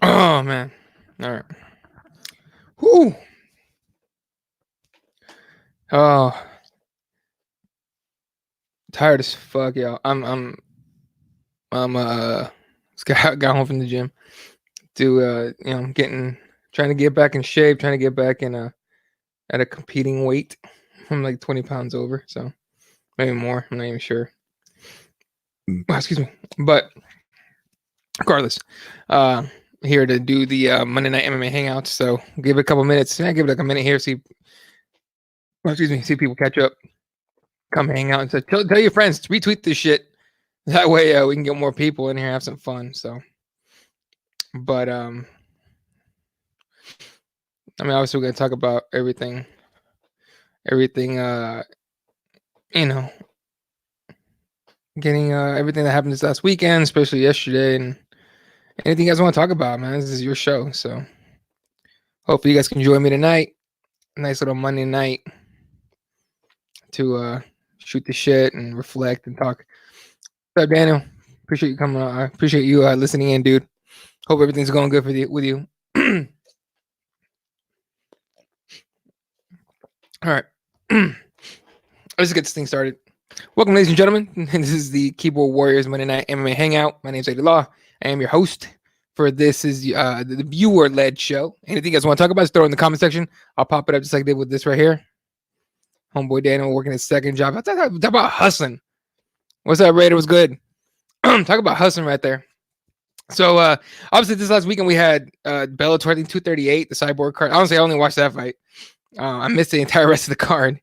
Oh man. All right. Whoo. Oh, tired as fuck, y'all. I'm just got home from the gym to getting trying to get back in shape, trying to get back in at a competing weight. I'm like 20 pounds over, so maybe more. I'm not even sure. Excuse me. But regardless, uh here to do the Monday night MMA hangout. So give it a couple minutes. Yeah, give it like a minute here, see see people catch up, come hang out and tell your friends, retweet this shit. That way we can get more people in here, have some fun. So but I mean, obviously we're gonna talk about everything you know, getting everything that happened this last weekend, especially yesterday, and anything you guys want to talk about, man. This is your show, so hopefully you guys can join me tonight. Nice little Monday night to shoot the shit and reflect and talk. What's up, Daniel? Appreciate you coming on. I appreciate you listening in, dude. Hope everything's going good with you. All right. Let's get this thing started. Welcome, ladies and gentlemen. This is the Keyboard Warriors Monday Night MMA Hangout. My name's Eddie Law. I am your host for this is the viewer-led show. Anything you guys want to talk about, just throw it in the comment section. I'll pop it up just like I did with this right here. Homeboy Daniel working his second job. Talk about hustling. What's up, Raider? What's good? Talk about hustling right there. So obviously this last weekend we had Bellator 238, the Cyborg card. Honestly, I only watched that fight. I missed the entire rest of the card.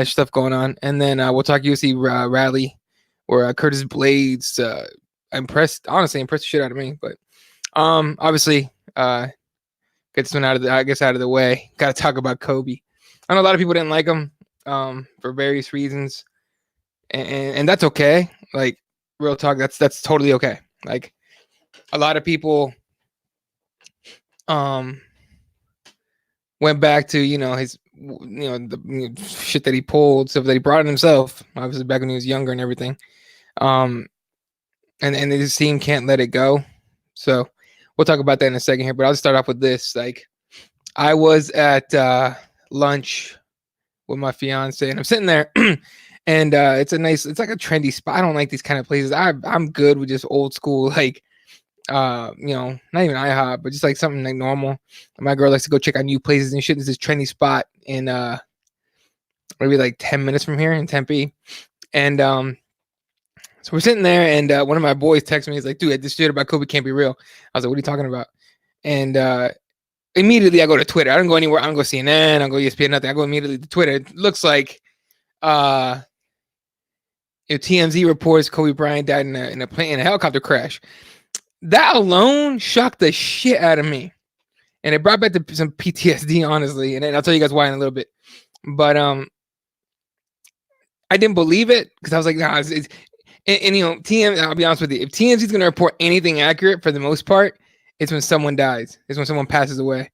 Stuff going on, and then we'll talk UFC rally where Curtis Blades impressed the shit out of me. But obviously get this one out of the way. Got to talk about Kobe. I know a lot of people didn't like him for various reasons, and that's okay. Like real talk, that's totally okay. Like a lot of people went back to his the shit that he pulled, stuff that he brought on himself, obviously back when he was younger and everything. And this team can't let it go. So we'll talk about that in a second here. But I'll just start off with this. Like I was at lunch with my fiance, and I'm sitting there, and it's like a trendy spot. I don't like these kind of places. I'm good with just old school, like not even IHOP, but just like something like normal. My girl likes to go check out new places and shit. There's this trendy spot in maybe like 10 minutes from here in Tempe. And so we're sitting there, and one of my boys texts me. He's like, dude, this shit about Kobe can't be real. I was like, what are you talking about? And immediately I go to Twitter. I don't go anywhere. I don't go CNN. I don't go ESPN, nothing. I go immediately to Twitter. It looks like TMZ reports Kobe Bryant died in a helicopter crash. That alone shocked the shit out of me. And it brought back some PTSD, honestly. And I'll tell you guys why in a little bit. But I didn't believe it because I was like, nah, TMZ, I'll be honest with you. If TMZ is going to report anything accurate for the most part, it's when someone dies. It's when someone passes away.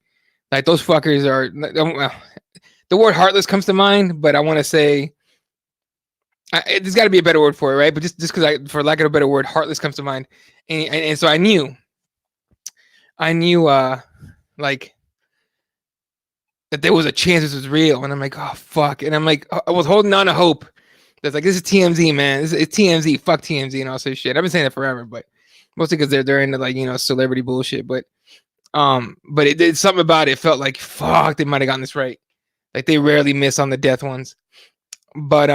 Like those fuckers are, the word heartless comes to mind, but I want to say, there's got to be a better word for it, right? But just because for lack of a better word, heartless comes to mind. And so I knew like that there was a chance this was real. And I'm like, oh, fuck. And I'm like, I was holding on to hope. That's like, this is TMZ, man. It's TMZ. Fuck TMZ and all this shit. I've been saying that forever, but mostly because they're into like, celebrity bullshit. But it's something about it felt like, fuck, they might have gotten this right. Like they rarely miss on the death ones. But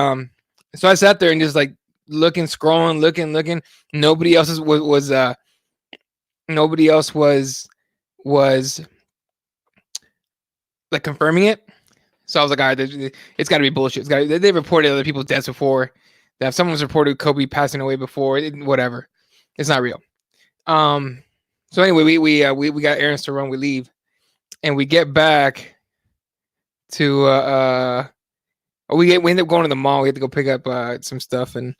so I sat there and just like looking, scrolling, looking. Nobody else was like confirming it. So I was like, all right, it's got to be bullshit. They reported other people's deaths before. That someone's reported Kobe passing away before. Whatever, it's not real. So anyway, we got errands to run. We leave, and we get back to we end up going to the mall. We had to go pick up some stuff, and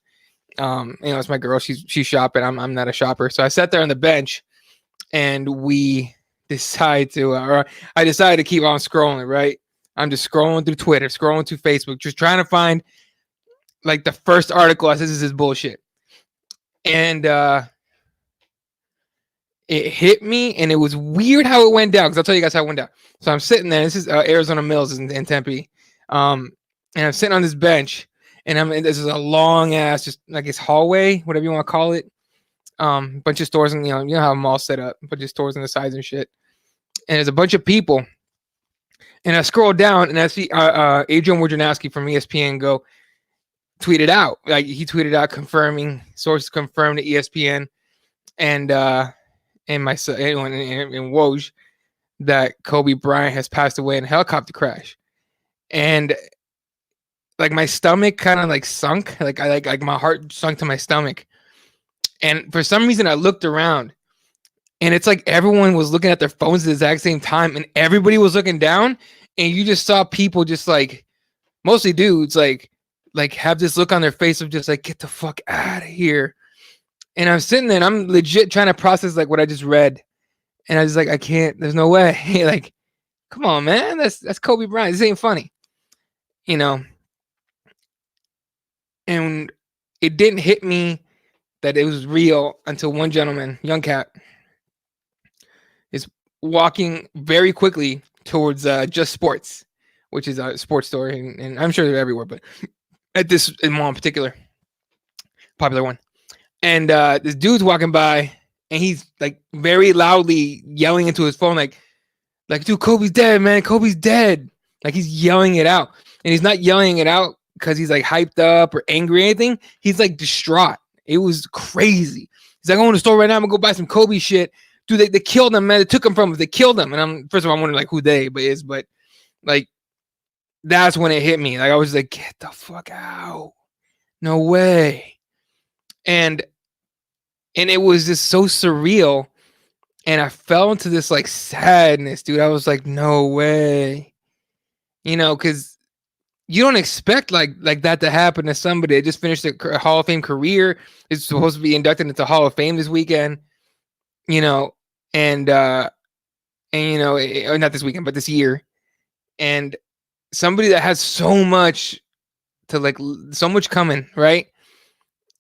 it's my girl. She's shopping. I'm not a shopper. So I sat there on the bench, and I decided to keep on scrolling. Right, I'm just scrolling through Twitter, scrolling through Facebook, just trying to find like the first article. I said, this is bullshit, and it hit me, and it was weird how it went down. Because I'll tell you guys how it went down. So I'm sitting there. This is Arizona Mills in Tempe, and I'm sitting on this bench, and this is a long ass, just I guess hallway, whatever you want to call it. Bunch of stores, and you know how I'm all set up, bunch of stores on the sides and shit. And there's a bunch of people, and I scroll down, and I see Adrian Wojnarowski from ESPN go tweeted out, like he tweeted out confirming, sources confirmed to ESPN and myself and Woj that Kobe Bryant has passed away in a helicopter crash. And like my stomach kind of like sunk, like my heart sunk to my stomach. And for some reason I looked around, and it's like everyone was looking at their phones at the exact same time, and everybody was looking down, and you just saw people just like, mostly dudes, like have this look on their face of just like, get the fuck out of here. And I'm sitting there and I'm legit trying to process like what I just read. And I was like, I can't, there's no way. Like, come on, man. That's Kobe Bryant. This ain't funny. You know? And it didn't hit me that it was real until one gentleman, young cat, is walking very quickly towards Just Sports, which is a sports store, and I'm sure they're everywhere, but at this mall in particular, popular one. And this dude's walking by, and he's like very loudly yelling into his phone, like, dude, Kobe's dead, man. Kobe's dead. Like he's yelling it out, and he's not yelling it out because he's like hyped up or angry or anything. He's like distraught. It was crazy. He's like, I'm going to the store right now. I'm gonna go buy some Kobe shit. Dude, they killed him, man. They took him from him. They killed him. And I'm first of all, I'm wondering like who they is, but like that's when it hit me. Like I was like, get the fuck out. No way. And it was just so surreal. And I fell into this like sadness, dude. I was like, no way. You know, because you don't expect like that to happen to somebody that just finished a Hall of Fame career. Is supposed to be inducted into Hall of Fame this weekend. You know, and you know, not this weekend, but this year. And somebody that has so much to like, so much coming, right?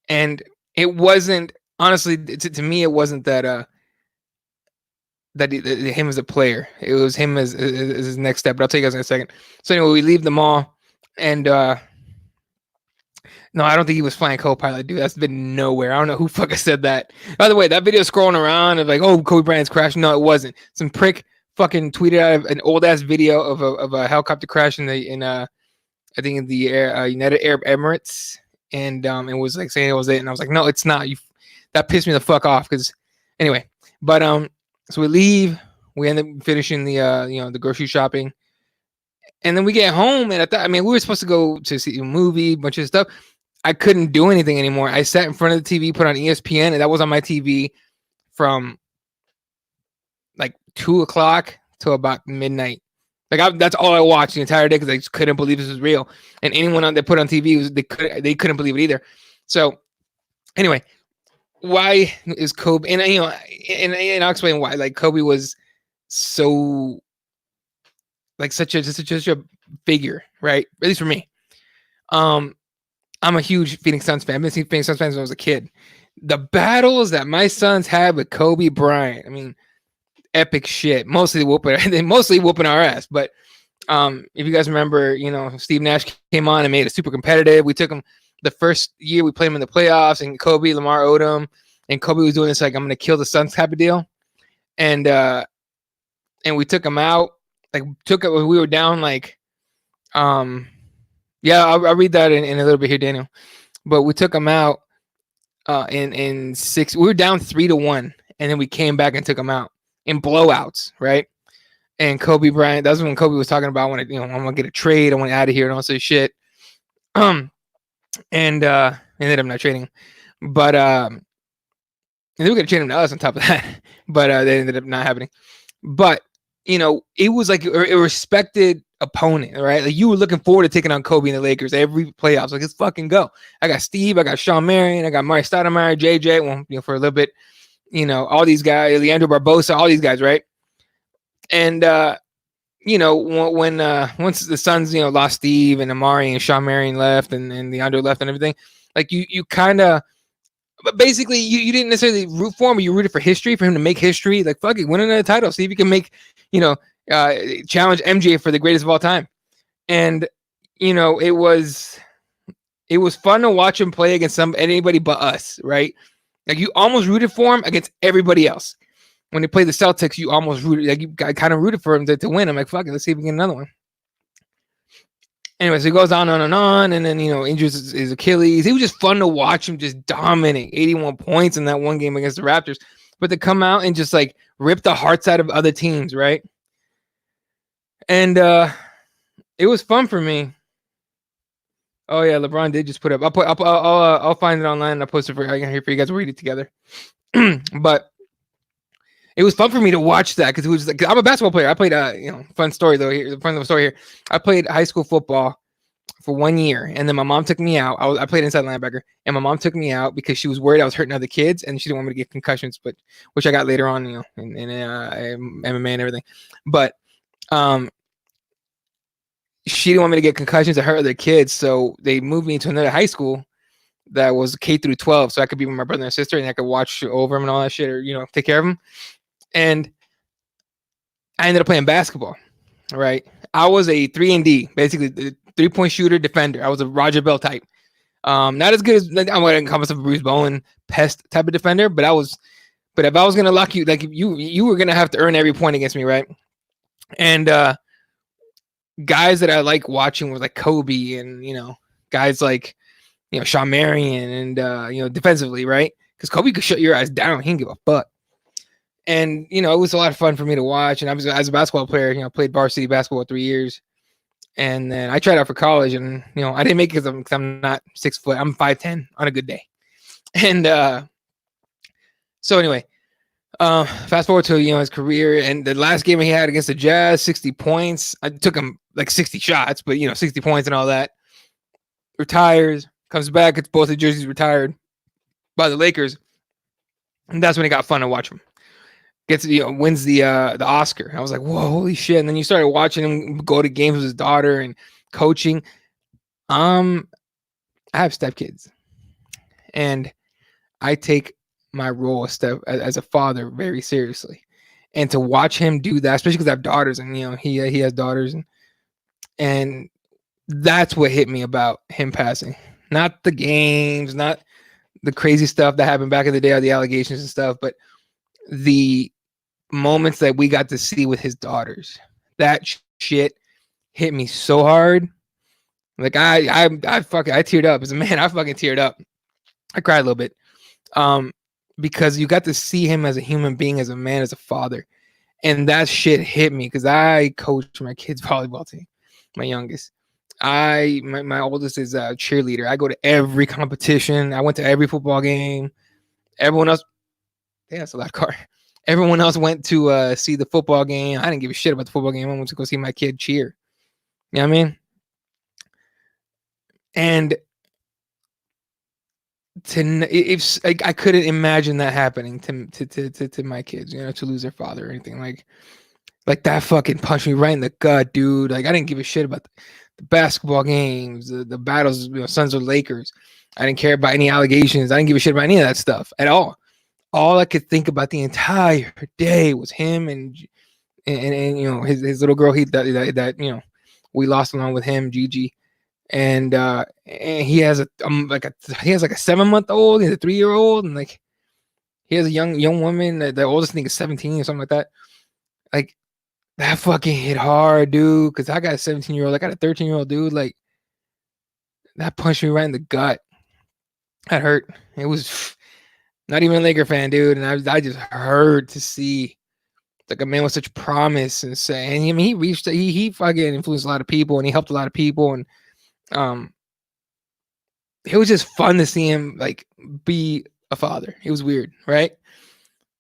And it wasn't, honestly, to me, it wasn't that him as a player. It was him as his next step. But I'll tell you guys in a second. So anyway, we leave the mall, and no, I don't think he was flying co-pilot, dude. That's been nowhere. I don't know who fucking said that. By the way, that video scrolling around of like, oh, Kobe Bryant's crashing. No, it wasn't. Some prick fucking tweeted out an old ass video of a helicopter crash in I think in the United Arab Emirates, and it was like saying it was it, and I was like, no, it's not. That pissed me the fuck off because anyway. But so we leave. We end up finishing the the grocery shopping, and then we get home, and we were supposed to go to see a movie, a bunch of stuff. I couldn't do anything anymore. I sat in front of the TV, put on ESPN, and that was on my TV from like 2:00 till about midnight. Like that's all I watched the entire day because I just couldn't believe this was real. And anyone that put on TV they couldn't believe it either. So anyway, why is Kobe? And and I'll explain why. Like Kobe was so like such a figure, right? At least for me. I'm a huge Phoenix Suns fan. I've been seeing Phoenix Suns fans when I was a kid. The battles that my sons had with Kobe Bryant, I mean, epic shit. Mostly whooping our ass. But if you guys remember, Steve Nash came on and made it super competitive. We took him the first year we played him in the playoffs, and Lamar Odom, and Kobe was doing this like I'm gonna kill the Suns type of deal, and we took him out. Like we were down like yeah, I'll read that in a little bit here, Daniel. But we took him out in 6. We were down 3-1, and then we came back and took him out in blowouts, right? And Kobe Bryant, that's when Kobe was talking about I'm gonna get a trade, I want out of here, and all this shit. And ended up not trading, but and they were gonna trade him to us on top of that, but they ended up not happening. But it was like a respected opponent, right? Like you were looking forward to taking on Kobe and the Lakers every playoffs. Like let's fucking go. I got Steve, I got Sean Marion, I got Mari Stoudemire, JJ. Well, for a little bit, all these guys, Leandro Barbosa, all these guys, right? And when once the Suns lost Steve and Amari and Sean Marion left and Leandro left and everything, like you kind of But basically, you didn't necessarily root for him, but you rooted for history, for him to make history. Like, fuck it, win another title. See if you can make, you know, challenge MJ for the greatest of all time. And, it was fun to watch him play against anybody but us, right? Like, you almost rooted for him against everybody else. When they played the Celtics, you almost rooted, like, you kind of rooted for him to win. I'm like, fuck it, let's see if we can get another one. Anyways, it goes on and on, and then injures his Achilles. It was just fun to watch him just dominate 81 points in that one game against the Raptors. But to come out and just like rip the hearts out of other teams, right? And it was fun for me. Oh yeah, LeBron did just put up. I'll find it online and I'll post it for you guys to read it together. But it was fun for me to watch that because it was like, I'm a basketball player. I played fun story though here. The fun story here. I played high school football for 1 year, and then my mom took me out. I played inside linebacker, and my mom took me out because she was worried I was hurting other kids, and she didn't want me to get concussions, but which I got later on, in MMA and everything. But she didn't want me to get concussions or hurt other kids, so they moved me to another high school that was K through 12, so I could be with my brother and sister, and I could watch over them and all that shit, or take care of them. And I ended up playing basketball. Right, I was a 3-and-D, basically the 3-point shooter defender. I was a Roger Bell type. Not as good as I'm going to encompass a Bruce Bowen pest type of defender, but if I was going to lock you, like you were going to have to earn every point against me, right? And guys that I like watching was like Kobe and guys like Shawn Marion and defensively, right? Because Kobe could shut your ass down. He didn't give a fuck. And, it was a lot of fun for me to watch. And I was, as a basketball player, played varsity basketball 3 years. And then I tried out for college and, I didn't make it because I'm not 6 foot. I'm 5'10" on a good day. And so anyway, fast forward to, his career. And the last game he had against the Jazz, 60 points. I took him like 60 shots, but, 60 points and all that. Retires, comes back, gets both the jerseys retired by the Lakers. And that's when it got fun to watch him. Gets wins the Oscar. I was like, whoa, holy shit! And then you started watching him go to games with his daughter and coaching. I have stepkids, and I take my role as a father very seriously. And to watch him do that, especially because I have daughters, and he has daughters, and that's what hit me about him passing. Not the games, not the crazy stuff that happened back in the day, or the allegations and stuff, but the moments that we got to see with his daughters. That shit hit me so hard. Like I teared up as a man. I fucking teared up. I cried a little bit. Because you got to see him as a human being, as a man, as a father. And that shit hit me because I coach my kids' volleyball team, my youngest. My oldest is a cheerleader. I go to every competition. I went to every football game. Everyone else, yeah, that's a loud car. Everyone else went to see the football game. I didn't give a shit about the football game. I went to go see my kid cheer. You know what I mean? And if I couldn't imagine that happening to my kids, to lose their father or anything like that. Fucking punched me right in the gut, dude. Like I didn't give a shit about the basketball games, the battles, Suns or Lakers. I didn't care about any allegations. I didn't give a shit about any of that stuff at all. All I could think about the entire day was him and his little girl that we lost along with him, Gigi, and he has a 7-month-old, he's a 3-year-old, and like he has a young woman. The oldest thing is 17 or something like that. Like that fucking hit hard, dude. Because I got a 17-year-old, I got a 13-year-old dude. Like that punched me right in the gut. That hurt. It was. Not even a Laker fan, dude, and I just hurt to see like a man with such promise and say, and I mean he fucking influenced a lot of people and he helped a lot of people, and it was just fun to see him like be a father. It was weird, right?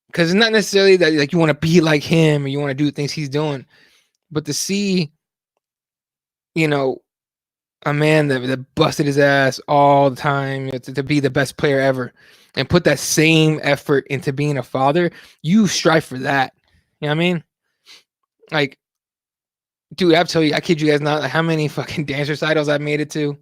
Because it's not necessarily that like you want to be like him or you want to do things he's doing, but to see, a man that busted his ass all the time to be the best player ever and put that same effort into being a father, you strive for that. You know what I mean? Like, dude, I tell you, I kid you guys not, how many fucking dance recitals I made it to.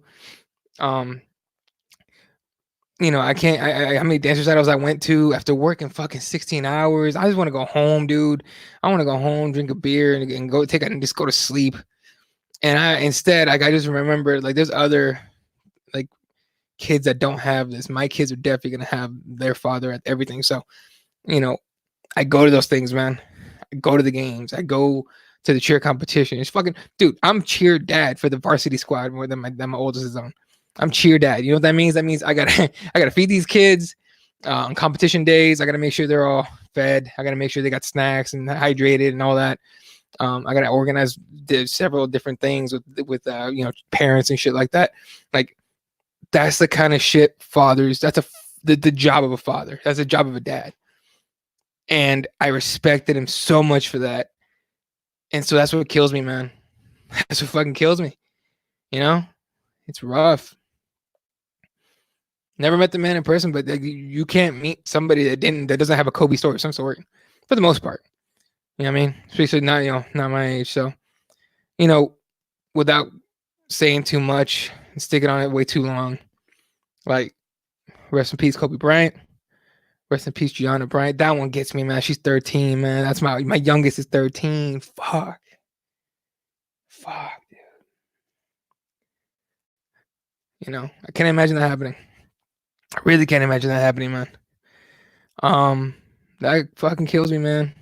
you know, I can't. How many dance recitals I went to after working fucking 16 hours? I just want to go home, dude. I want to go home, drink a beer, and go take and just go to sleep. And instead, like I just remember, like there's other like kids that don't have this. My kids are definitely gonna have their father at everything. So, you know, I go to those things, man. I go to the games. I go to the cheer competition. It's fucking dude. I'm cheer dad for the varsity squad more than my oldest is on. I'm cheer dad. You know what that means? That means I gotta I gotta feed these kids on competition days. I gotta make sure they're all fed. I gotta make sure they got snacks and hydrated and all that. I gotta organize several different things with you know, parents and shit like that. Like that's the kind of shit fathers. That's the job of a father. That's the job of a dad. And I respected him so much for that. And so that's what kills me, man. That's what fucking kills me. You know, it's rough. Never met the man in person, but you can't meet somebody that doesn't have a Kobe story of some sort, for the most part. You know what I mean? Especially not, you know, not my age. So, you know, without saying too much and sticking on it way too long, like rest in peace, Kobe Bryant. Rest in peace, Gianna Bryant. That one gets me, man. She's 13, man. That's my youngest is 13. Fuck, dude. You know, I can't imagine that happening. I really can't imagine that happening, man. That fucking kills me, man.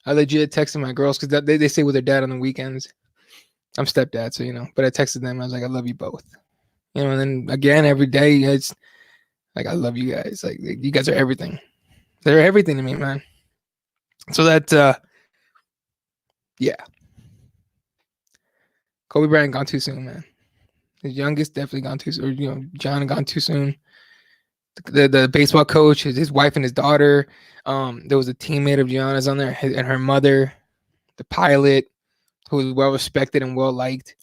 I legit texted my girls because they stay with their dad on the weekends. I'm stepdad, so you know. But I texted them. I was like, I love you both. You know, and then again every day, it's like I love you guys. Like you guys are everything. They're everything to me, man. So that, yeah, Kobe Bryant gone too soon, man. His youngest definitely gone too soon. Or, you know, John gone too soon. The baseball coach, his wife and his daughter. There was a teammate of Gianna's on there, and her mother, the pilot, who was well respected and well liked.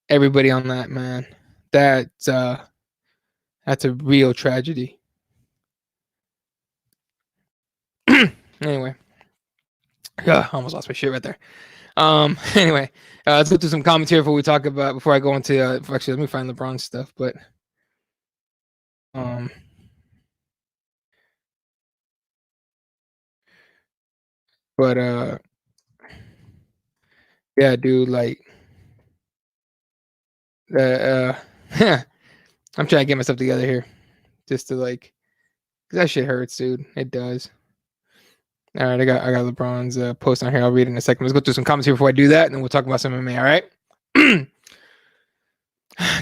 Everybody on that, man. That's a real tragedy. Anyway, yeah, I almost lost my shit right there. Anyway, let's go through some commentary before I go into. Actually, let me find LeBron stuff, but um, but yeah, dude, like, I'm trying to get myself together here, just to like, 'cause that shit hurts, dude. It does. All right, I got LeBron's post on here. I'll read it in a second. Let's go through some comments here before I do that, and then we'll talk about some MMA. All right.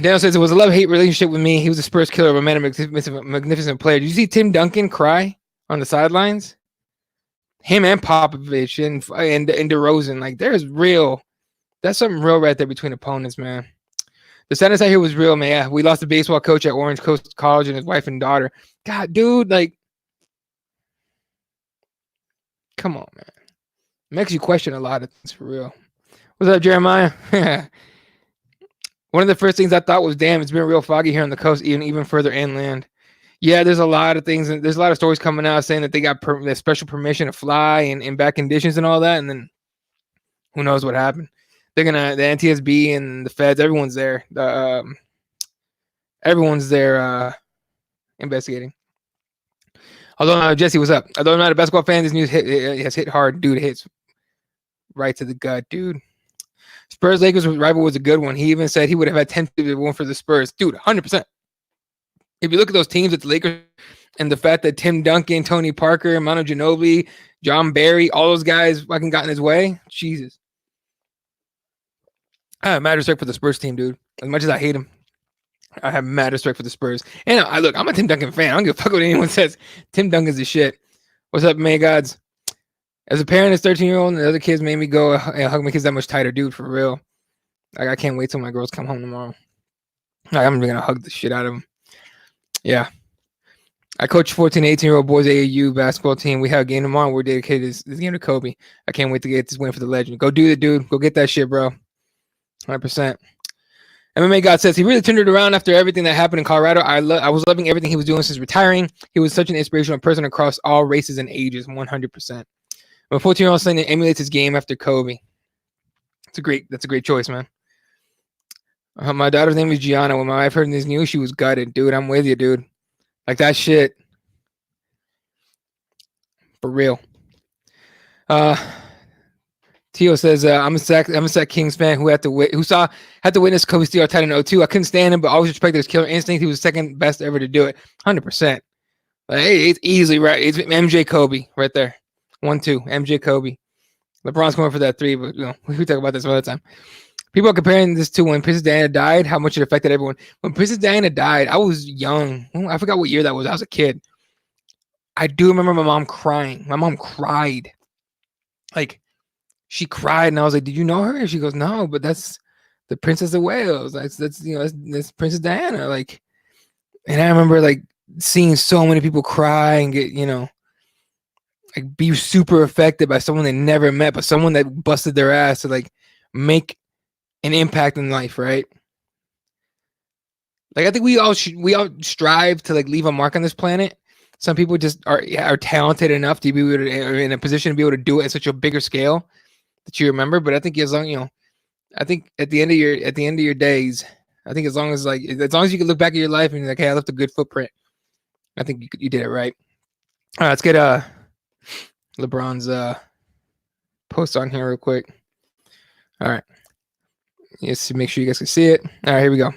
Daniel says it was a love-hate relationship with me. He was a Spurs killer, but man, a magnificent player. Did you see Tim Duncan cry on the sidelines? Him and Popovich and DeRozan, like that's something real right there between opponents, man. The sadness I hear was real, man. Yeah, we lost a baseball coach at Orange Coast College and his wife and daughter. God, dude, like, come on, man. It makes you question a lot of things for real. What's up, Jeremiah? One of the first things I thought was, damn, it's been real foggy here on the coast, even further inland. Yeah, there's a lot of things, and there's a lot of stories coming out saying that they got the special permission to fly and in bad conditions and all that, and then who knows what happened. The NTSB and the feds, everyone's there. Everyone's there investigating. Although Jesse, what's up? Although I'm not a basketball fan, this news has hit hard, dude. It hits right to the gut, dude. Spurs Lakers rival was a good one. He even said he would have had 10 to 1 for the Spurs, dude. 100%. If you look at those teams at the Lakers and the fact that Tim Duncan, Tony Parker, Manu Ginobili, John Barry, all those guys fucking got in his way, Jesus. I have mad respect for the Spurs team, dude. As much as I hate him, I have mad respect for the Spurs. And I'm a Tim Duncan fan. I don't give a fuck what anyone says. Tim Duncan's the shit. What's up, May Gods? As a parent, as 13-year-old, and the other kids made me go and hug my kids that much tighter, dude, for real. Like, I can't wait till my girls come home tomorrow. Like, I'm gonna hug the shit out of them. Yeah. I coach 14, 18-year-old boys AAU basketball team. We have a game tomorrow. We're dedicated this game to Kobe. I can't wait to get this win for the legend. Go do it, dude. Go get that shit, bro. 100%. MMA God says he really turned it around after everything that happened in Colorado. I was loving everything he was doing since retiring. He was such an inspirational person across all races and ages, 100%. My 14-year-old son emulates his game after Kobe. That's a great choice, man. My daughter's name is Gianna. When my wife heard this news, she was gutted. Dude, I'm with you, dude. Like that shit. For real. Tio says, I'm a Sac Kings fan who had to witness Kobe steal our title in 02. I couldn't stand him, but always respected his killer instinct. He was the second best ever to do it. 100%. Like, hey, it's easily right. It's MJ Kobe right there. 1-2. MJ Kobe. LeBron's going for that 3, but we talk about this all the time. People are comparing this to when Princess Diana died, how much it affected everyone. When Princess Diana died, I was young. I forgot what year that was. I was a kid. I do remember my mom crying. My mom cried. Like, she cried, and I was like, "Did you know her?" And she goes, "No, but that's the Princess of Wales. That's Princess Diana." Like, and I remember like seeing so many people cry and get like be super affected by someone they never met, but someone that busted their ass to like make an impact in life, right? Like I think we all strive to like leave a mark on this planet. Some people just are talented enough to be able to, are in a position to be able to do it at such a bigger scale that you remember. But I think as long I think at the end of your days, I think as long as you can look back at your life and you're like, hey, I left a good footprint. I think you did it right. All right, let's get LeBron's post on here real quick. All right, just to make sure you guys can see it. All right, here we go.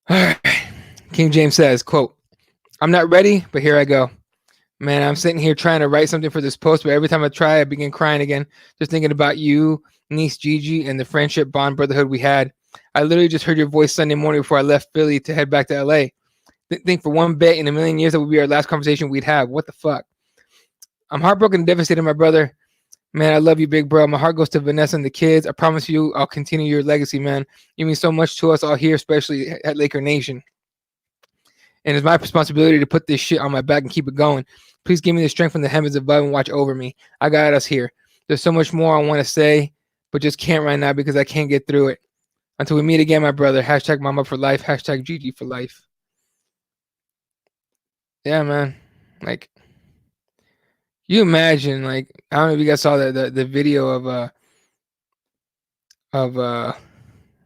All right, King James says, "Quote: I'm not ready, but here I go. Man, I'm sitting here trying to write something for this post, but every time I try, I begin crying again. Just thinking about you, niece Gigi, and the friendship, bond, brotherhood we had. I literally just heard your voice Sunday morning before I left Philly to head back to LA. Think for one bet in a million years that would be our last conversation we'd have. What the fuck? I'm heartbroken and devastated, my brother. Man, I love you, big bro. My heart goes to Vanessa and the kids. I promise you, I'll continue your legacy, man. You mean so much to us all here, especially at Laker Nation. And it's my responsibility to put this shit on my back and keep it going. Please give me the strength from the heavens above and watch over me. I got us here. There's so much more I want to say, but just can't right now because I can't get through it. Until we meet again, my brother. Hashtag mama for life. Hashtag Gigi for life." Yeah, man. Like, you imagine, like, I don't know if you guys saw the video of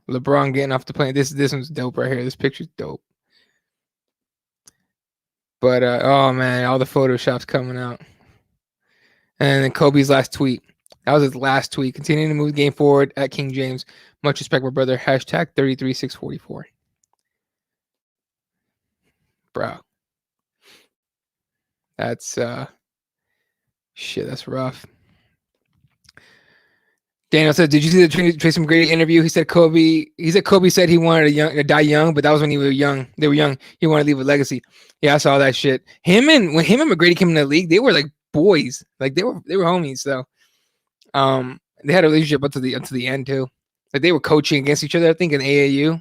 LeBron getting off the plane. This one's dope right here. This picture's dope. But oh man, all the photoshops coming out. And then Kobe's last tweet. That was his last tweet. Continuing to move the game forward at King James. Much respect, my brother. Hashtag 33644. Bro. That's shit, that's rough. Daniel said, "Did you see the Tracy McGrady interview? He said Kobe said he wanted to die young, but that was when he was young. They were young. He wanted to leave a legacy." Yeah, I saw that shit. When him and McGrady came in the league, they were like boys. Like they were homies. So they had a relationship up to the end too. Like they were coaching against each other, I think, in AAU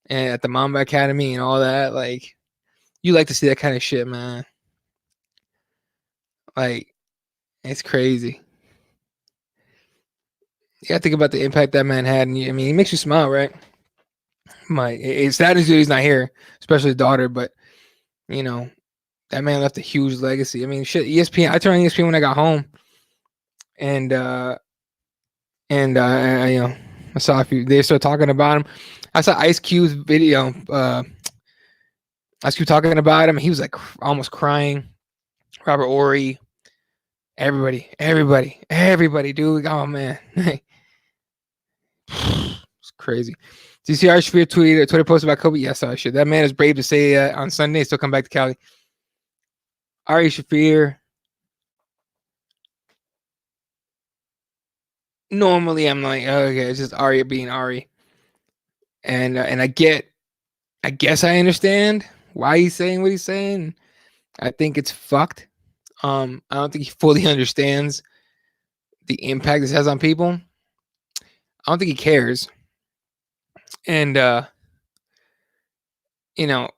and at the Mamba Academy and all that. Like, you like to see that kind of shit, man. Like, it's crazy. You gotta think about the impact that man had, and I mean, it makes you smile, right? It's sad as he's not here, especially his daughter, but that man left a huge legacy. I mean, shit, ESPN. I turned on ESPN when I got home, and I saw a few. They started talking about him. I saw Ice Cube's video. Ice Cube talking about him. He was like almost crying. Robert Ory, everybody, dude. Oh man. It's crazy. Do you see Ari Shaffir Twitter post about Kobe? Yes, I should. That man is brave to say on Sunday, still come back to Cali. Ari Shaffir. Normally, I'm like, oh, okay, it's just Ari being Ari, and I guess I understand why he's saying what he's saying. I think it's fucked. I don't think he fully understands the impact this has on people. I don't think he cares. And I don't know.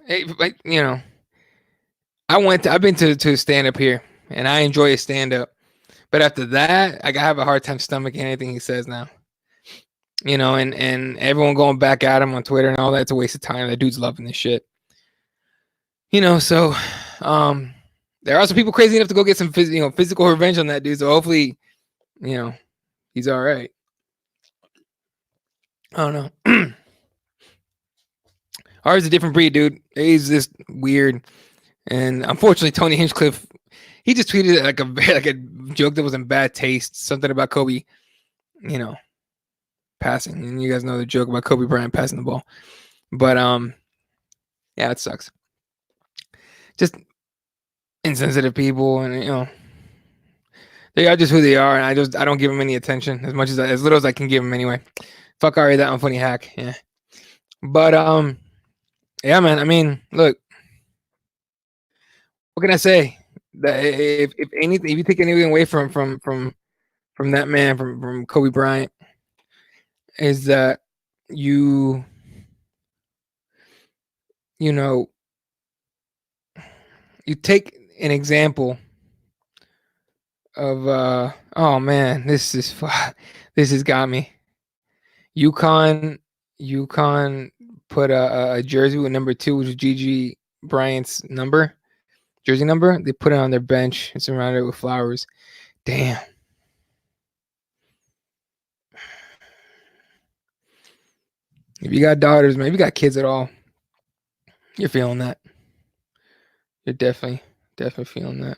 I've been to stand up here and I enjoy a stand up. But after that, I have a hard time stomaching anything he says now. And everyone going back at him on Twitter and all that, it's a waste of time. That dude's loving this shit. So there are also people crazy enough to go get some physical revenge on that dude. So hopefully, he's all right. I don't know. Ours is a different breed, dude. He's just weird. And unfortunately, Tony Hinchcliffe, he just tweeted like a joke that was in bad taste. Something about Kobe, you know, passing. And you guys know the joke about Kobe Bryant passing the ball. But yeah, it sucks. Just insensitive people, and they are just who they are, and I don't give them any attention as little as I can give them anyway. Fuck Ari, that unfunny hack. Yeah, but yeah, man. I mean, look, what can I say? That if anything, if you take anything away from that man, from Kobe Bryant, is that you you know you take an example of oh man, this has got me. UConn UConn put a jersey with number 2, which is Gigi Bryant's jersey number. They put it on their bench and surrounded it with flowers. Damn. If you got daughters, man, if you got kids at all, you're feeling that. You're definitely feeling that.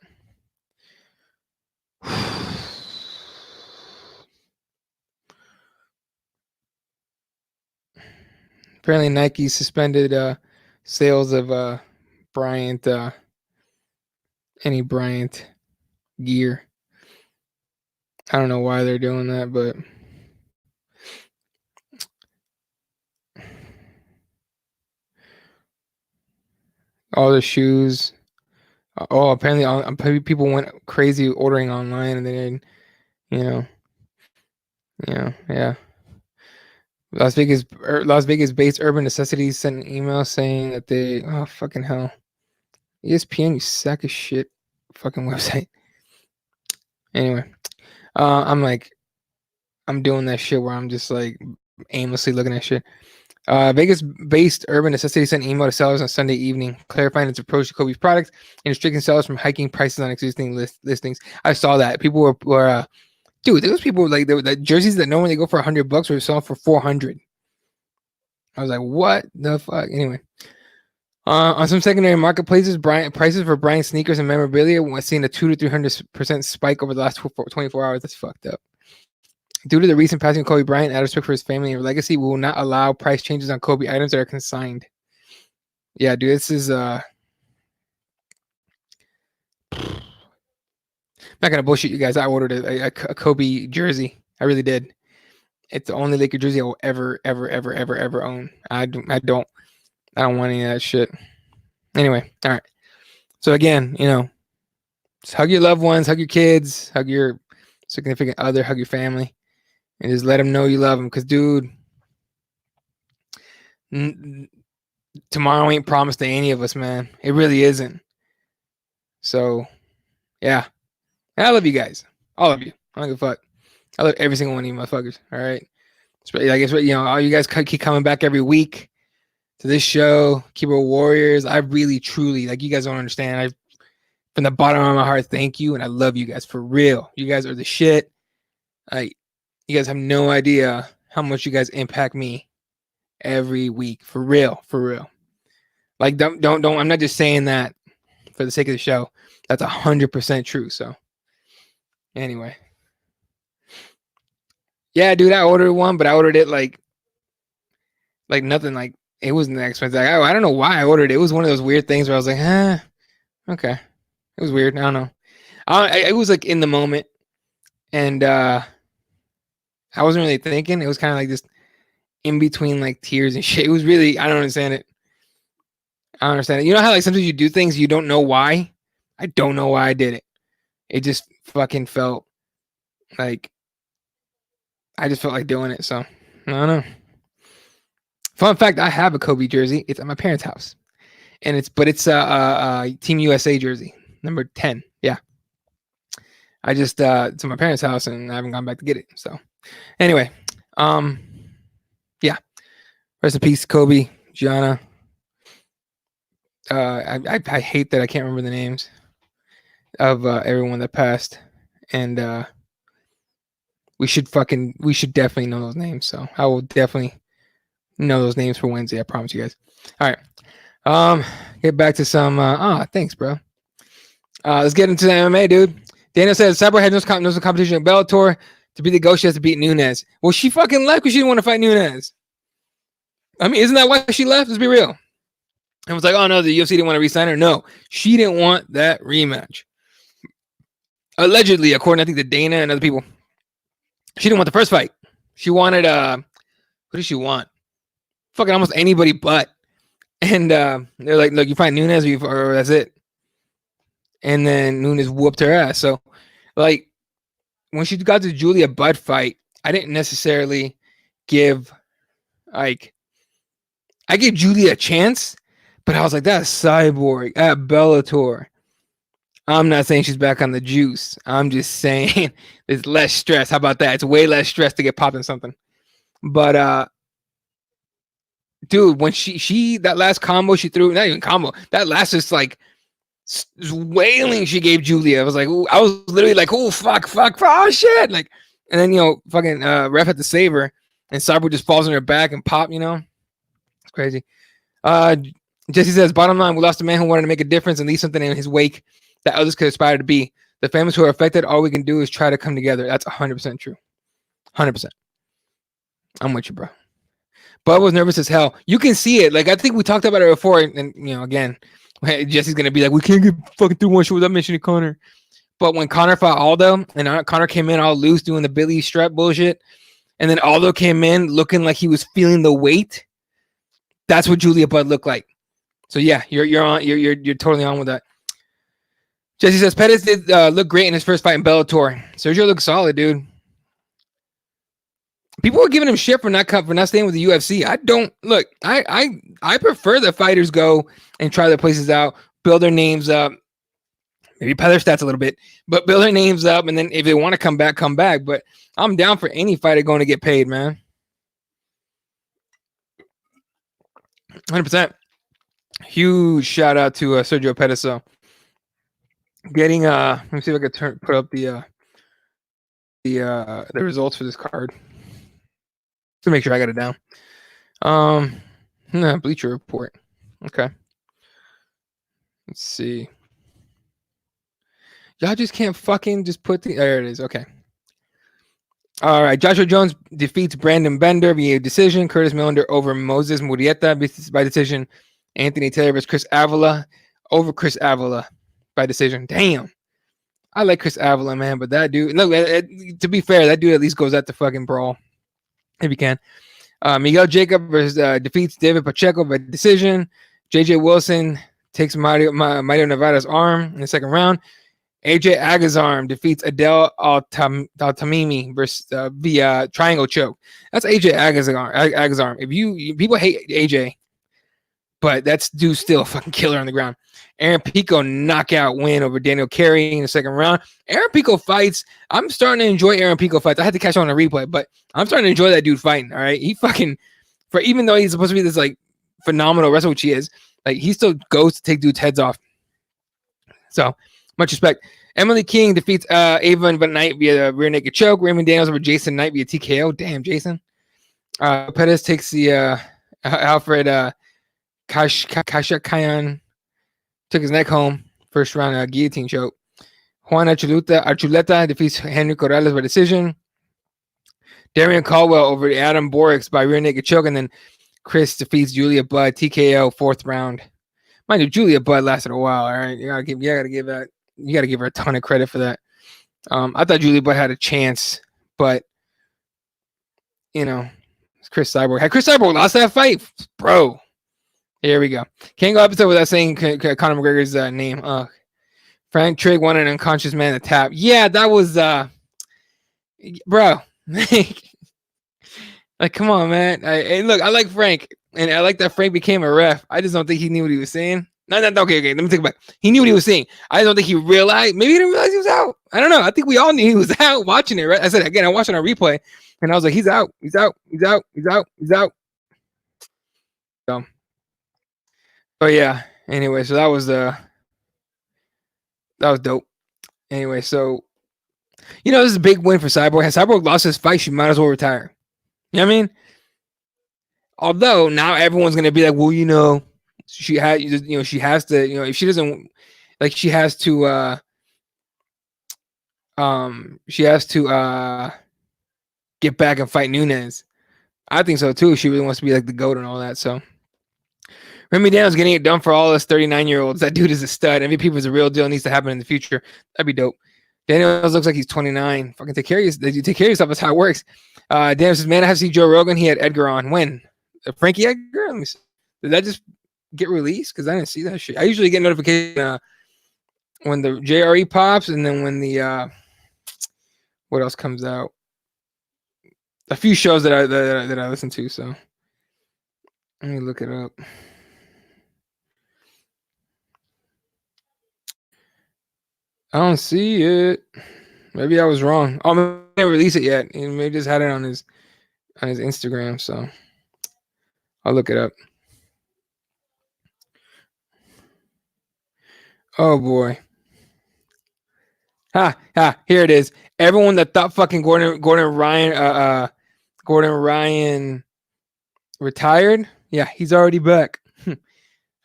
Apparently Nike suspended sales of Bryant any Bryant gear. I don't know why they're doing that, but all the shoes. Oh, apparently people went crazy ordering online, and they didn't, you know, yeah. Las Vegas based Urban Necessities sent an email saying that they, oh fucking hell, ESPN, you sack of shit, fucking website. Anyway, I'm doing that shit where I'm just like aimlessly looking at shit. Vegas-based Urban Necessity sent an email to sellers on Sunday evening, clarifying its approach to Kobe's products and restricting sellers from hiking prices on existing listings. I saw that people were dude, those people like the jerseys that normally go for $100 were selling for $400. I was like, what the fuck? Anyway, on some secondary marketplaces, prices for Bryant sneakers and memorabilia was seeing a 200 to 300% spike over the last 24 hours. That's fucked up. Due to the recent passing of Kobe Bryant, out of respect for his family and legacy, we will not allow price changes on Kobe items that are consigned. Yeah, dude, this is I'm not gonna bullshit you guys. I ordered a Kobe jersey. I really did. It's the only Laker jersey I will ever own. I don't want any of that shit. Anyway, all right. So again, just hug your loved ones, hug your kids, hug your significant other, hug your family, and just let them know you love them. Because, dude, tomorrow ain't promised to any of us, man. It really isn't. So, yeah. And I love you guys. All of you. I don't give a fuck. I love every single one of you motherfuckers. All right. I guess, all you guys keep coming back every week to this show, Keyboard Warriors. I really, truly, like, you guys don't understand. From the bottom of my heart, thank you. And I love you guys for real. You guys are the shit. You guys have no idea how much you guys impact me every week. For real. Like, don't. I'm not just saying that for the sake of the show. That's 100% true. So, anyway, yeah, dude, I ordered one, but I ordered it like nothing. Like, it wasn't that expensive. I don't know why I ordered it. It was one of those weird things where I was like, okay. It was weird. I don't know. It was like in the moment, and I wasn't really thinking. It was kind of like just in between like tears and shit. It was really, I don't understand it. You know how like sometimes you do things you don't know why? I don't know why I did it. It just fucking felt like I just felt like doing it. So I don't know. Fun fact: I have a Kobe jersey. It's at my parents' house, and it's a Team USA jersey, number 10. Yeah, I just it's at my parents' house, and I haven't gone back to get it. So anyway, yeah. Rest in peace, Kobe, Gianna. I hate that I can't remember the names of everyone that passed, and we should definitely know those names. So I will definitely know those names for Wednesday. I promise you guys. All right. Get back to some. Thanks, bro. Let's get into the MMA, dude. Daniel says Cyborg had no competition in Bellator. To beat the GOAT, she has to beat Nunes. Well, she fucking left because she didn't want to fight Nunes. I mean, isn't that why she left? Let's be real. And was like, oh no, the UFC didn't want to re-sign her. No, she didn't want that rematch. Allegedly, according I think to Dana and other people, she didn't want the first fight. She wanted what did she want? Fucking almost anybody but. And they're like, look, you fight Nunes or that's it. And then Nunes whooped her ass. So, like, when she got the Julia Budd fight, I didn't necessarily give, like, I gave Julia a chance, but I was like, that's Cyborg at Bellator. I'm not saying she's back on the juice. I'm just saying there's less stress. How about that? It's way less stress to get popped in something. But, dude, when she that last combo she threw, not even combo, that last just like wailing she gave Julia. I was like, ooh, I was literally like, oh fuck, oh shit, like, and then fucking ref had to save her, and Cyborg just falls on her back and pop. It's crazy. Jesse says, bottom line, we lost a man who wanted to make a difference and leave something in his wake that others could aspire to be. The families who are affected, all we can do is try to come together. That's 100% true. 100%. I'm with you, bro. Bud was nervous as hell. You can see it. Like, I think we talked about it before. And again, Jesse's going to be like, we can't get fucking through one show without mentioning Conor. But when Conor fought Aldo and Conor came in all loose doing the Billy Strap bullshit, and then Aldo came in looking like he was feeling the weight, that's what Julia Budd looked like. So yeah, you're on. You're totally on with that. Jesse says Pettis did look great in his first fight in Bellator. Sergio looks solid, dude. People were giving him shit for not staying with the UFC. I don't look. I prefer that fighters go and try their places out, build their names up, maybe pad their stats a little bit, but build their names up, and then if they want to come back, come back. But I'm down for any fighter going to get paid, man. 100%. Huge shout out to Sergio Pettis. Getting let me see if I can put up the results for this card to make sure I got it down. Bleacher Report. Okay. Let's see. Y'all just can't fucking just put there it is. Okay. All right. Joshua Jones defeats Brandon Bender via decision. Curtis Millender over Moses Murrieta by decision. Anthony Taylor versus Chris Avila over Chris Avila by decision. Damn. I like Chris Avila, man, but that dude, look, to be fair, that dude at least goes at the fucking brawl if you can. Miguel Jacob versus defeats David Pacheco by decision. JJ Wilson takes Mario Nevada's arm in the second round. AJ Agazarm defeats Adel Al-Tamimi versus via triangle choke. That's AJ Agazarm. If people hate AJ, but that's dude still a fucking killer on the ground. Aaron Pico knockout win over Daniel Carey in the second round. Aaron Pico fights. I'm starting to enjoy Aaron Pico fights. I had to catch on a replay, but I'm starting to enjoy that dude fighting. All right, he fucking even though he's supposed to be this like phenomenal wrestler, which he is, like he still goes to take dudes' heads off. So much respect. Emily King defeats Ava Knight via rear naked choke. Raymond Daniels over Jason Knight via TKO. Damn, Jason. Pettis takes the Alfred Kashakayan. Took his neck home. First round guillotine choke. Juan Archuleta defeats Henry Corrales by decision. Darian Caldwell over Adam Borix by rear naked choke. And then Chris defeats Julia Budd TKO fourth round. Mind you, Julia Budd lasted a while. All right, you gotta give her a ton of credit for that. I thought Julia Budd had a chance, but it's Chris Cyborg. Had Chris Cyborg lost that fight, bro? Here we go. Can't go episode without saying Conor McGregor's name. Frank Trigg won an unconscious man to tap. Yeah, that was bro. Like, come on, man. Look, I like Frank, and I like that Frank became a ref. I just don't think he knew what he was saying. No, okay. Let me take it back. He knew what he was saying. I don't think he realized. Maybe he didn't realize he was out. I don't know. I think we all knew he was out watching it, right? I said again, I watched it on replay, and I was like, he's out. So yeah. Anyway, so that was dope. Anyway, so this is a big win for Cyborg. Had Cyborg lost his fight, she might as well retire. You know what I mean? Although now everyone's gonna be like, well, she had, she has to, if she doesn't, like, she has to get back and fight Nunes. I think so too. She really wants to be like the GOAT and all that. So Remy Daniels getting it done for all us 39-year-olds. That dude is a stud. MVP was a real deal. Needs to happen in the future. That'd be dope. Daniels looks like he's 29. Fucking take care of yourself. That's how it works. Daniels says, man, I have to see Joe Rogan. He had Edgar on. When? Frankie Edgar? Let me see. Did that just get released? Because I didn't see that shit. I usually get notification when the JRE pops, and then when the what else comes out. A few shows that I listen to. So let me look it up. I don't see it. Maybe I was wrong. Oh, maybe they didn't release it yet. He maybe just had it on his Instagram. So I'll look it up. Oh boy. Here it is. Everyone that thought fucking Gordon Ryan retired. Yeah, he's already back. I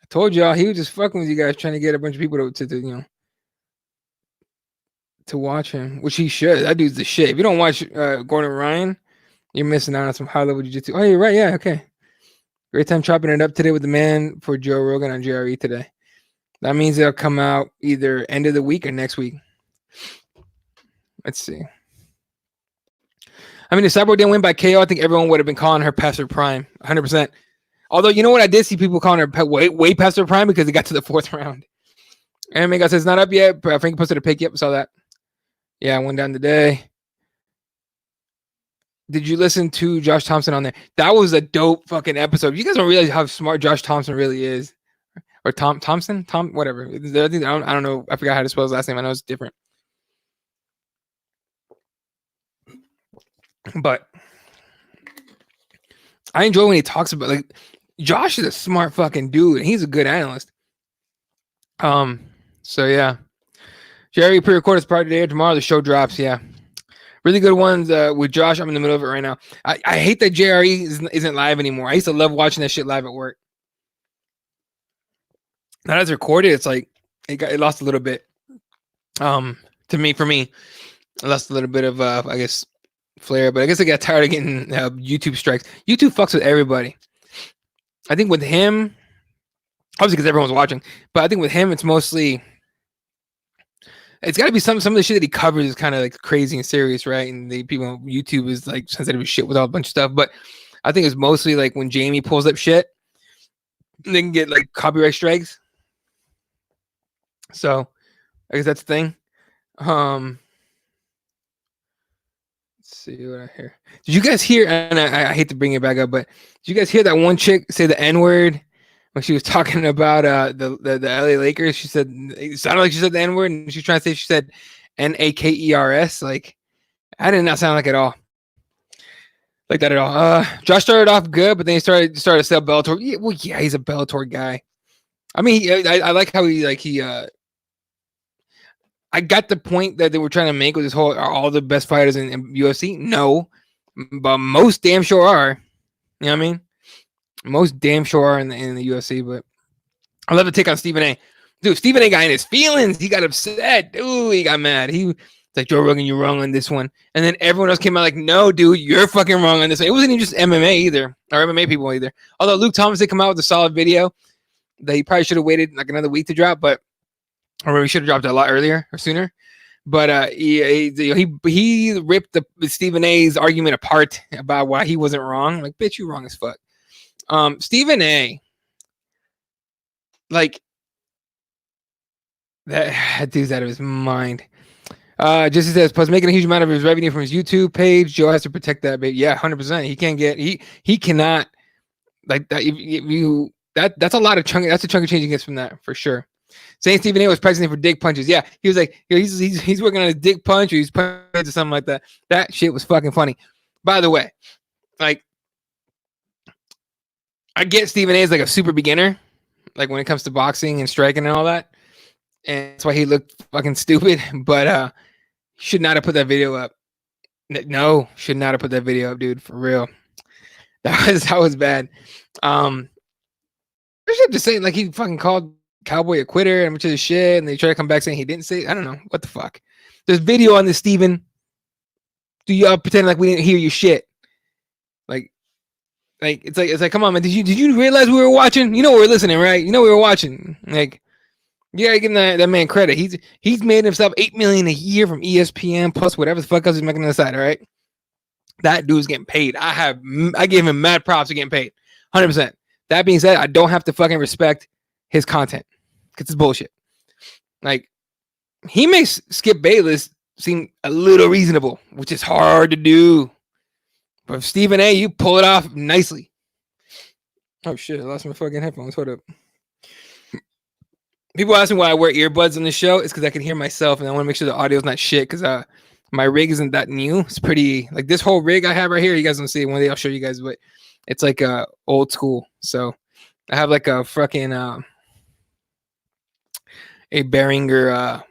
told y'all he was just fucking with you guys, trying to get a bunch of people to watch him, which he should. That dude's the shit. If you don't watch Gordon Ryan, you're missing out on some high level jiu-jitsu. Oh, you're right. Yeah, okay. Great time chopping it up today with the man for Joe Rogan on JRE today. That means it'll come out either end of the week or next week. Let's see. I mean, if Cyborg didn't win by KO, I think everyone would have been calling her past her prime, 100%. Although, you know what? I did see people calling her way past her prime because it got to the 4th round. And Mega says, not up yet, but Frank posted a pic. Yep, saw that. Yeah, I went down today. Did you listen to Josh Thompson on there? That was a dope fucking episode. You guys don't realize how smart Josh Thompson really is. Or Thompson? Whatever. I don't know. I forgot how to spell his last name. I know it's different. But I enjoy when he talks about, like, Josh is a smart fucking dude, and he's a good analyst. So yeah. Jerry pre-recorded part today or tomorrow. The show drops. Yeah. Really good ones with Josh. I'm in the middle of it right now. I hate that JRE isn't live anymore. I used to love watching that shit live at work. Now that it's recorded, it's like it lost a little bit. For me, it lost a little bit of I guess flair. But I guess I got tired of getting YouTube strikes. YouTube fucks with everybody. I think with him, obviously because everyone's watching, but I think with him, it's mostly. It's got to be some of the shit that he covers is kind of like crazy and serious, right? And the people on YouTube is like sensitive as shit with all a bunch of stuff. But I think it's mostly like when Jamie pulls up shit, they can get like copyright strikes. So I guess that's the thing. Let's see what I hear. Did you guys hear? And I hate to bring it back up, but did you guys hear that one chick say the N-word when she was talking about the LA Lakers? She said it sounded like she said the N-word, and she was trying to say she said NAKERS. Like, I did not sound like that at all. Josh started off good, but then he started to sell Bellator. Yeah, well, yeah, he's a Bellator guy. I mean, I like how he I got the point that they were trying to make with this whole all the best fighters in UFC. No, but most damn sure are. You know what I mean? Most damn sure are in the UFC. But I love to take on Stephen A. Dude, Stephen A got in his feelings. He got upset. Dude, he got mad. He was like, Joe Rogan, you're wrong on this one. And then everyone else came out like, no, dude, you're fucking wrong on this one. It wasn't even just MMA either, or MMA people either. Although Luke Thomas did come out with a solid video that he probably should have waited like another week to drop, or we should have dropped it a lot earlier or sooner. But he ripped the Stephen A's argument apart about why he wasn't wrong. Like, bitch, you wrong as fuck. Stephen A, like, that dude's out of his mind. Just says, plus making a huge amount of his revenue from his YouTube page. Joe has to protect that, baby. Yeah, 100%. He can't get he cannot like that. If you that's a lot of chunk. That's a chunk of change he gets from that for sure. Saying Stephen A was practicing for dick punches. Yeah, he was like, he's working on a dick punch, or he's punching or something like that. That shit was fucking funny. By the way, like, I get Stephen A is like a super beginner, like when it comes to boxing and striking and all that, and that's why he looked fucking stupid. But should not have put that video up. No, should not have put that video up, dude. For real. That was bad. I'm just saying, like, he fucking called Cowboy a quitter and a bunch of shit, and they try to come back saying he didn't say it. I don't know what the fuck. There's video on this, Steven. Do you pretend like we didn't hear your shit? Like it's like come on, man. Did you realize we were watching? You know we were listening, right? You know we were watching. Like, yeah, give that man credit. He's made himself $8 million a year from ESPN plus whatever the fuck else he's making on the side. All right, that dude's getting paid. I gave him mad props for getting paid, 100%. That being said, I don't have to fucking respect his content because it's bullshit. Like, he makes Skip Bayless seem a little reasonable, which is hard to do. But Stephen A, you pull it off nicely. Oh shit, I lost my fucking headphones. Hold up. People ask me why I wear earbuds on the show. It's because I can hear myself, and I want to make sure the audio's not shit. Because my rig isn't that new. It's pretty like this whole rig I have right here. You guys don't see it. One day I'll show you guys, but it's like old school. So I have like a fucking a Behringer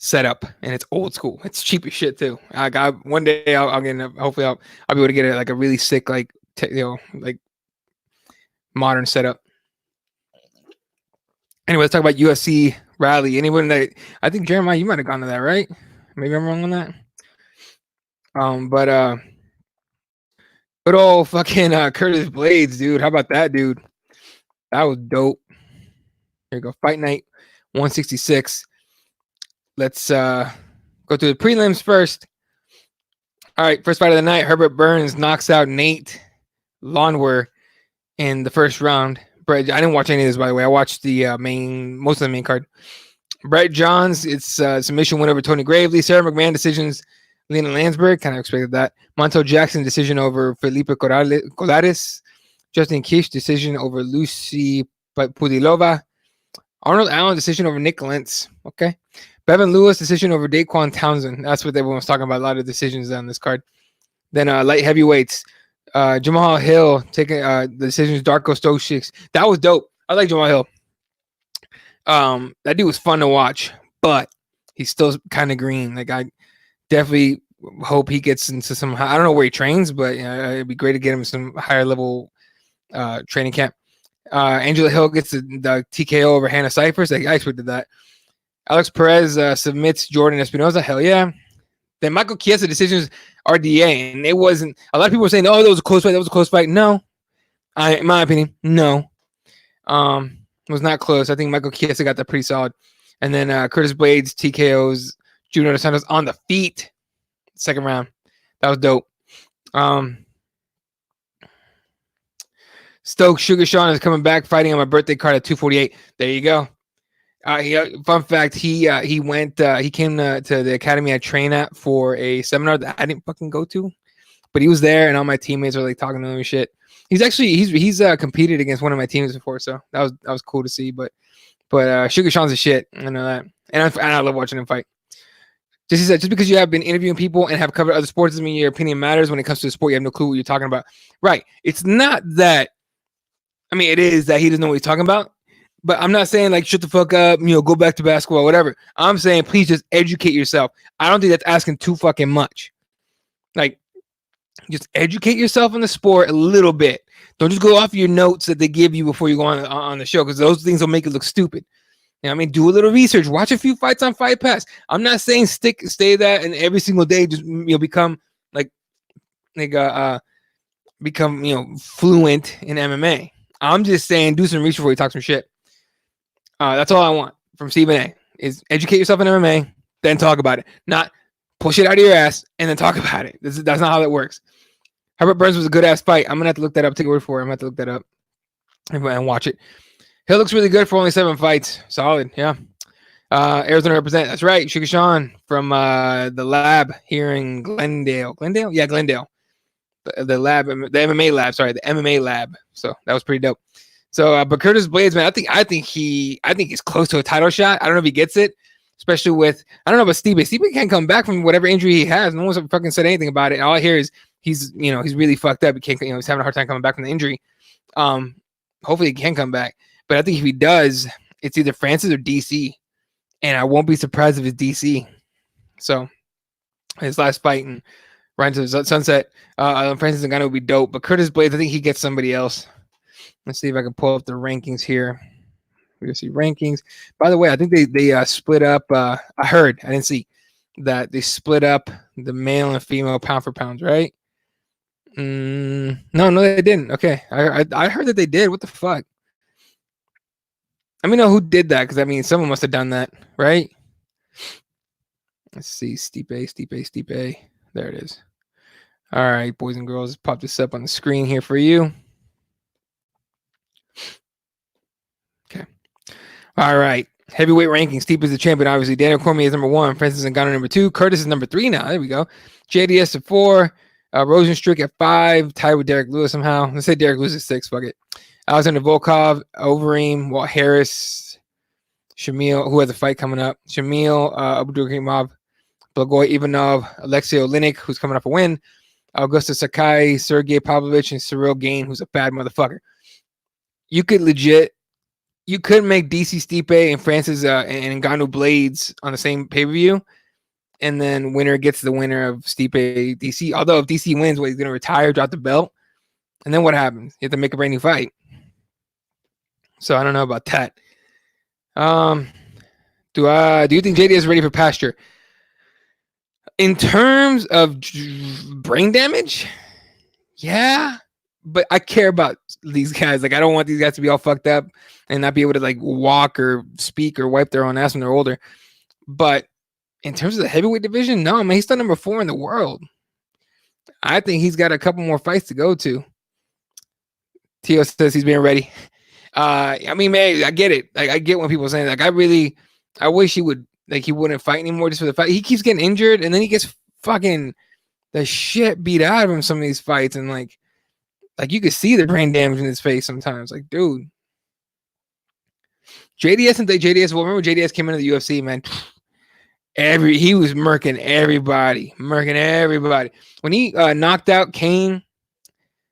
setup, and it's old school. It's cheap as shit too. I got one day I'll get hopefully I'll be able to get it like a really sick like like modern setup. Anyway, let's talk about UFC rally. Anyone that I think Jeremiah, you might have gone to that, right? Maybe I'm wrong on that. But good old fucking Curtis Blades, dude. How about that, dude? That was dope. Here you go. Fight night 166. Let's go through the prelims first. All right, first fight of the night. Herbert Burns knocks out Nate Lawnwer in the first round. I didn't watch any of this, by the way. I watched the most of the main card. Brett Johns, it's submission win over Tony Gravely. Sarah McMahon decisions, Lena Landsberg. Kind of expected that. Montel Jackson decision over Felipe Colares. Justin Kish decision over Lucy Pudilova. Arnold Allen decision over Nick Lentz. Okay. Bevan Lewis decision over Daquan Townsend. That's what everyone was talking about. A lot of decisions on this card. Then light heavyweights. Jamal Hill taking the decisions. Darko Stosic. That was dope. I like Jamal Hill. That dude was fun to watch, but he's still kind of green. Like, I definitely hope he gets into some. I don't know where he trains, but it'd be great to get him some higher level training camp. Angela Hill gets the TKO over Hannah Cyphers. I expected that. Alex Perez submits Jordan Espinoza. Hell yeah. Then Michael Chiesa decisions RDA, and it wasn't. A lot of people were saying, "Oh, that was a close fight. That was a close fight." No, in my opinion, no. It was not close. I think Michael Chiesa got that pretty solid. And then Curtis Blades TKOs Junior Dos Santos on the feet. Second round. That was dope. Stoke Sugar Sean is coming back fighting on my birthday card at 248. There you go. Fun fact, he came to the academy I train at for a seminar that I didn't fucking go to, but he was there and all my teammates were like talking to him and shit. He's competed against one of my teams before, so that was cool to see. But Sugar Sean's a shit. I know that, and I love watching him fight. Just because you have been interviewing people and have covered other sports doesn't mean your opinion matters when it comes to the sport. You have no clue what you're talking about. Right? It's not that. I mean, it is that he doesn't know what he's talking about. But I'm not saying like shut the fuck up, go back to basketball, whatever. I'm saying please just educate yourself. I don't think that's asking too fucking much. Like, just educate yourself in the sport a little bit. Don't just go off your notes that they give you before you go on the show, because those things will make it look stupid. You know what I mean? Do a little research. Watch a few fights on Fight Pass. I'm not saying stay that and every single day just become fluent in MMA. I'm just saying do some research before you talk some shit. That's all I want from Stephen A. is educate yourself in MMA, then talk about it. Not push it out of your ass and then talk about it. That's not how that works. Herbert Burns was a good ass fight. I'm gonna have to look that up. Take a word for it. I'm gonna have to look that up and watch it. Hill looks really good for only 7 fights. Solid, yeah. Arizona represent. That's right. Sugar Sean from the lab here in Glendale. Glendale? Yeah, Glendale. The lab, the MMA lab. Sorry, the MMA lab. So that was pretty dope. So, but Curtis Blades, man, I think he's close to a title shot. I don't know if he gets it, especially with I don't know about Steve. Steve can't come back from whatever injury he has. No one's fucking said anything about it. All I hear is he's really fucked up. He can't, he's having a hard time coming back from the injury. Hopefully he can come back. But I think if he does, it's either Francis or DC. And I won't be surprised if it's DC. So his last fight in right into the sunset. Francis Ngannou would be dope, but Curtis Blades, I think he gets somebody else. Let's see if I can pull up the rankings here. We can see rankings. By the way, I think they split up. I heard, I didn't see that they split up the male and female pound for pounds, right? No, they didn't. Okay, I heard that they did. What the fuck? Let me know who did that, because I mean, someone must have done that, right? Let's see, Stipe. There it is. All right, boys and girls, pop this up on the screen here for you. Okay. All right. Heavyweight rankings. Stipe is the champion, obviously. Daniel Cormier is number 1. Francis Ngannou number 2. Curtis is number 3 now. There we go. JDS at 4. Rosenstruck at 5. Tied with Derek Lewis somehow. Let's say Derek Lewis is 6. Fuck it. Alexander Volkov, Overeem, Walt Harris, Shamil, who has a fight coming up. Shamil, Abdurakhimov, Blagoy Ivanov, Alexei Oleinik, who's coming up a win. Augusta Sakai, Sergey Pavlovich, and Cyril Gain, who's a bad motherfucker. You could make DC Stipe and Francis and Ngannou Blades on the same pay-per-view, and then winner gets the winner of Stipe DC. Although if DC wins, he's going to retire, drop the belt, and then what happens? You have to make a brand new fight. So I don't know about that. Do you think JD is ready for pasture? In terms of brain damage, yeah, but I care about these guys. Like, I don't want these guys to be all fucked up and not be able to like walk or speak or wipe their own ass when they're older. But in terms of the heavyweight division, no, man, he's still number 4 in the world. I think he's got a couple more fights to go to. Tio says he's being ready. I mean, man, I get it. Like, I get when people are saying, like, I wish he would. Like, he wouldn't fight anymore just for the fight. He keeps getting injured, and then he gets fucking the shit beat out of him some of these fights, and like you could see the brain damage in his face sometimes. Like, dude, JDS and JDS. Well, remember JDS came into the UFC, man. He was murking everybody. When he knocked out Kane, I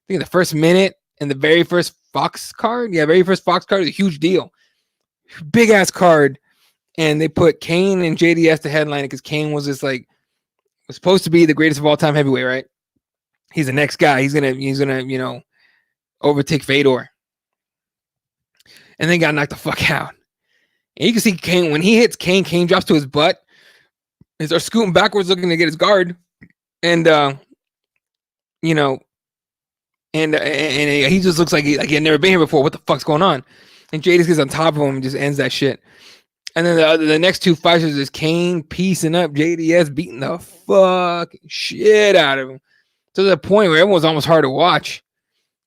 think in the first minute in the very first Fox card. Yeah, very first Fox card was a huge deal, big ass card. And they put Kane and JDS to headline because Kane was just like, was supposed to be the greatest of all time heavyweight, right? He's the next guy. He's gonna overtake Fedor. And then got knocked the fuck out. And you can see Kane, when he hits Kane drops to his butt. He's scooting backwards looking to get his guard. And he just looks like he had never been here before. What the fuck's going on? And JDS gets on top of him and just ends that shit. And then the next 2 fights is just Kane piecing up JDS, beating the fucking shit out of him to the point where everyone's almost hard to watch.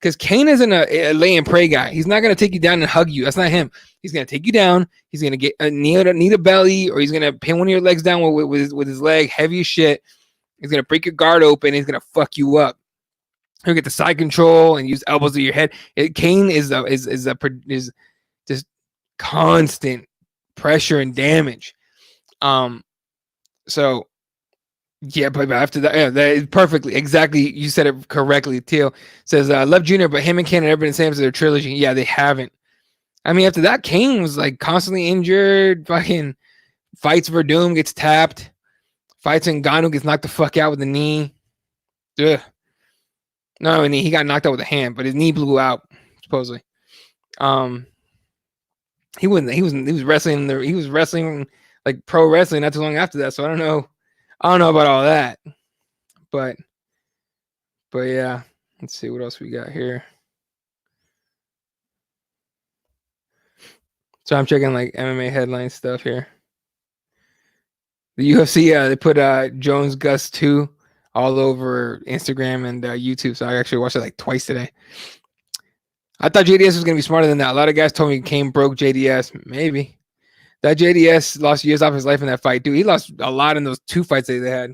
Because Kane isn't a lay and pray guy. He's not going to take you down and hug you. That's not him. He's going to take you down. He's going to get need a belly, or he's going to pin one of your legs down with his leg, heavy as shit. He's going to break your guard open. He's going to fuck you up. He'll get the side control and use elbows to your head. Kane is just constant pressure and damage. So yeah, but after that, yeah, that is perfectly, exactly, you said it correctly. Teal says, love Junior, but him and Kane have never been the same as their trilogy. Yeah, they haven't. I mean, after that, Kane was like constantly injured, fucking fights Verdum, gets tapped, fights Ngannou, gets knocked the fuck out with a knee. Ugh. No, and he got knocked out with a hand, but his knee blew out, supposedly. He was wrestling like pro wrestling not too long after that. So I don't know about all that, but yeah, let's see what else we got here. So I'm checking like MMA headline stuff here. The UFC, they put Jones Gus 2 all over Instagram and YouTube. So I actually watched it like twice today. I thought JDS was going to be smarter than that. A lot of guys told me Kane broke JDS. Maybe. That JDS lost years off his life in that fight, dude. He lost a lot in those 2 fights that they had.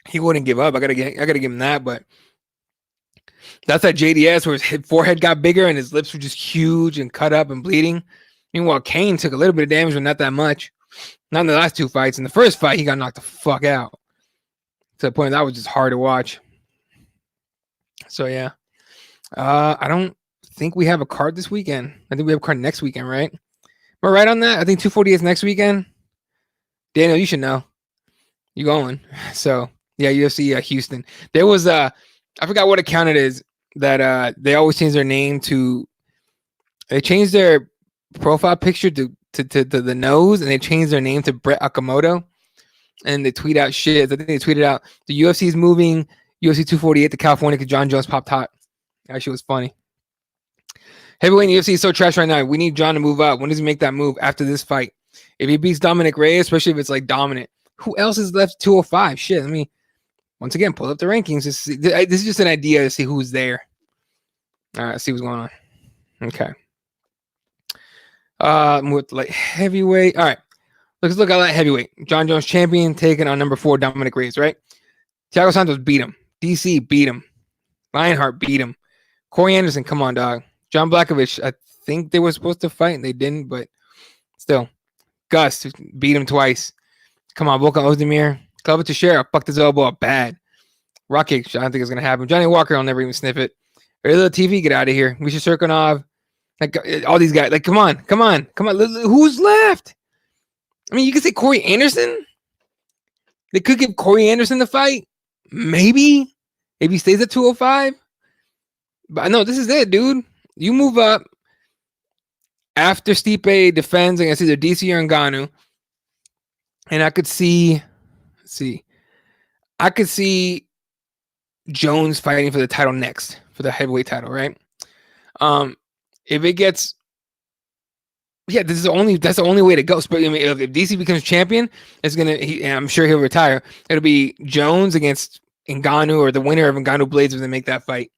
He wouldn't give up. I gotta give him that, but that's that JDS where his forehead got bigger and his lips were just huge and cut up and bleeding. Meanwhile, Kane took a little bit of damage, but not that much. Not in the last 2 fights. In the first fight, he got knocked the fuck out. To the point that was just hard to watch. So yeah. I don't think we have a card this weekend. I think we have a card next weekend, right? Am I right on that? I think 248 is next weekend. Daniel, you should know. You going? So yeah, UFC Houston. There was I forgot what account it is that they always change their name to. They changed their profile picture to the nose, and they changed their name to Brett Okamoto. And they tweet out shit. I think they tweeted out the UFC is moving UFC 248 to California because John Jones popped hot. That shit was funny. Heavyweight in UFC is so trash right now. We need John to move up. When does he make that move after this fight? If he beats Dominic Reyes, especially if it's like dominant, who else is left 205? Shit. Let me once again pull up the rankings. This is just an idea to see who's there. All right, let's see what's going on. Okay. With like heavyweight. All right. Let's look at that heavyweight. John Jones champion taking on number 4 Dominic Reyes, right? Thiago Santos beat him. DC beat him. Lionheart beat him. Corey Anderson, come on, dog. John Blachowicz, I think they were supposed to fight and they didn't, but still. Gus beat him twice. Come on, Volkan Ozdemir. Glover Teixeira fucked his elbow up bad. Rakic, I don't think it's going to happen. Johnny Walker, I'll never even sniff it. Little TV, get out of here. We should Cirkunov. Like, all these guys. Like, come on. Who's left? I mean, you could say Corey Anderson. They could give Corey Anderson the fight. Maybe. If he stays at 205. But no, this is it, dude. You move up after Stipe defends against either DC or Ngannou. And I could see, I could see Jones fighting for the title next, for the heavyweight title, right? If it gets, that's the only way to go. But I mean, if DC becomes champion, it's and I'm sure he'll retire. It'll be Jones against Ngannou, or the winner of Ngannou Blades if they make that fight.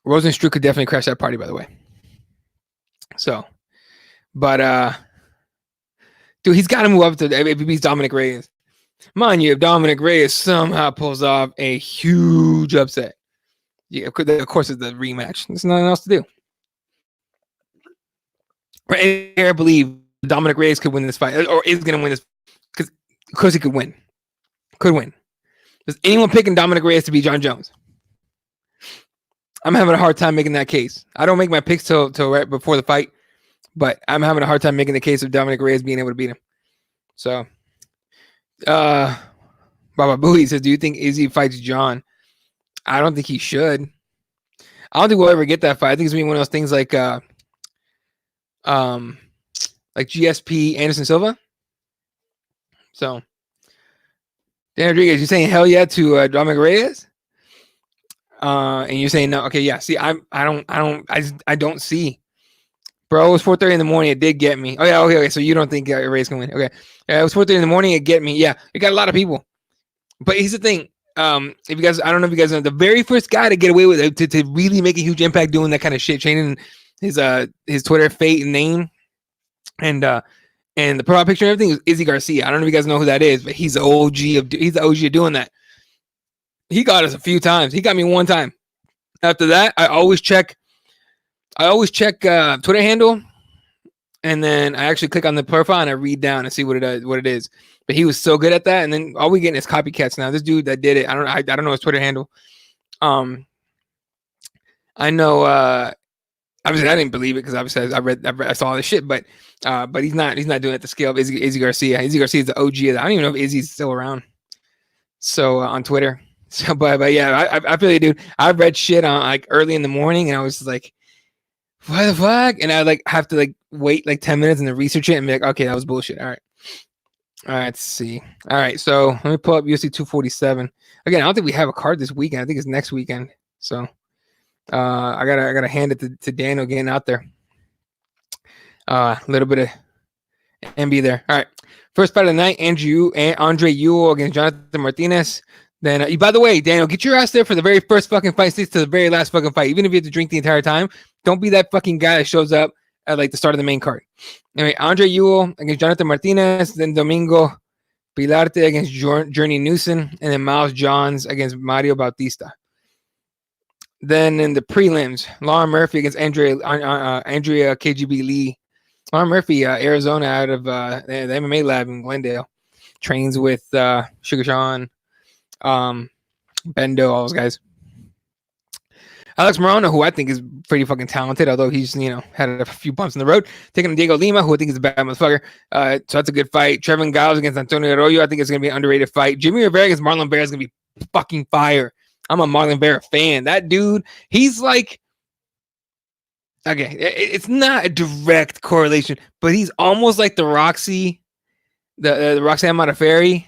Rosenstruck could definitely crash that party, by the way. So, but dude, he's got to move up to if he beats Dominic Reyes. Mind you, if Dominic Reyes somehow pulls off a huge upset, yeah, of course it's the rematch. There's nothing else to do. I believe Dominic Reyes could win this fight, or is going to win this, because of course he could win. Could win. Does anyone picking Dominic Reyes to beat John Jones? I'm having a hard time making that case. I don't make my picks till right before the fight, but I'm having a hard time making the case of Dominic Reyes being able to beat him. So, Baba Booey says, do you think Izzy fights John? I don't think he should. I don't think we'll ever get that fight. I think it's gonna be one of those things like GSP Anderson Silva. So, Dan Rodriguez, you're saying hell yeah to Dominic Reyes? And you're saying no. Okay, yeah. See, I don't see. Bro, it was 4:30 in the morning. It did get me. Oh yeah, okay. So you don't think Reyes can win? Okay, yeah, it was 4:30 in the morning. It get me. Yeah, it got a lot of people. But here's the thing. If you guys, I don't know if you guys know, the very first guy to get away with it, to really make a huge impact doing that kind of shit, changing his Twitter fate and name, and the profile picture and everything, is Izzy Garcia. I don't know if you guys know who that is, but he's the OG of doing that. He got us a few times. He got me one time. After that, I always check Twitter handle, and then I actually click on the profile and I read down and see what it is. But he was so good at that, and then all we getting is copycats now. This dude that did it, I don't know his Twitter handle. I know. Obviously, I didn't believe it because obviously I saw all this shit, but he's not doing it at the scale of Izzy Garcia. Izzy Garcia is the OG of that. I don't even know if Izzy's still around. So on Twitter. So, but yeah, I feel you, dude. I read shit on like early in the morning, and I was like, "What the fuck?" And I like have to like wait like 10 minutes and then research it and be like, "Okay, that was bullshit." All right, let's see. All right, so let me pull up UFC 247 again. I don't think we have a card this weekend. I think it's next weekend. So, I gotta hand it to Daniel getting out there. A little bit of MB there. All right, first fight of the night: Andre Ewell against Jonathan Martinez. Then, by the way, Daniel, get your ass there for the very first fucking fight, sticks to the very last fucking fight. Even if you have to drink the entire time, don't be that fucking guy that shows up at like the start of the main card. Anyway, Andre Ewell against Jonathan Martinez, then Domingo Pilarte against Journey Newson, and then Miles Johns against Mario Bautista. Then in the prelims, Lauren Murphy against Andrea KGB Lee. Lauren Murphy, Arizona, out of the MMA lab in Glendale, trains with Sugar Sean, Bendo, all those guys. Alex Morano, who I think is pretty fucking talented, although he's, had a few bumps in the road. Taking on Diego Lima, who I think is a bad motherfucker. So that's a good fight. Trevin Giles against Antonio Arroyo, I think it's going to be an underrated fight. Jimmy Rivera against Marlon Vera is going to be fucking fire. I'm a Marlon Vera fan. That dude, he's like, okay, it's not a direct correlation, but he's almost like the Roxy, the Roxanne Modafferi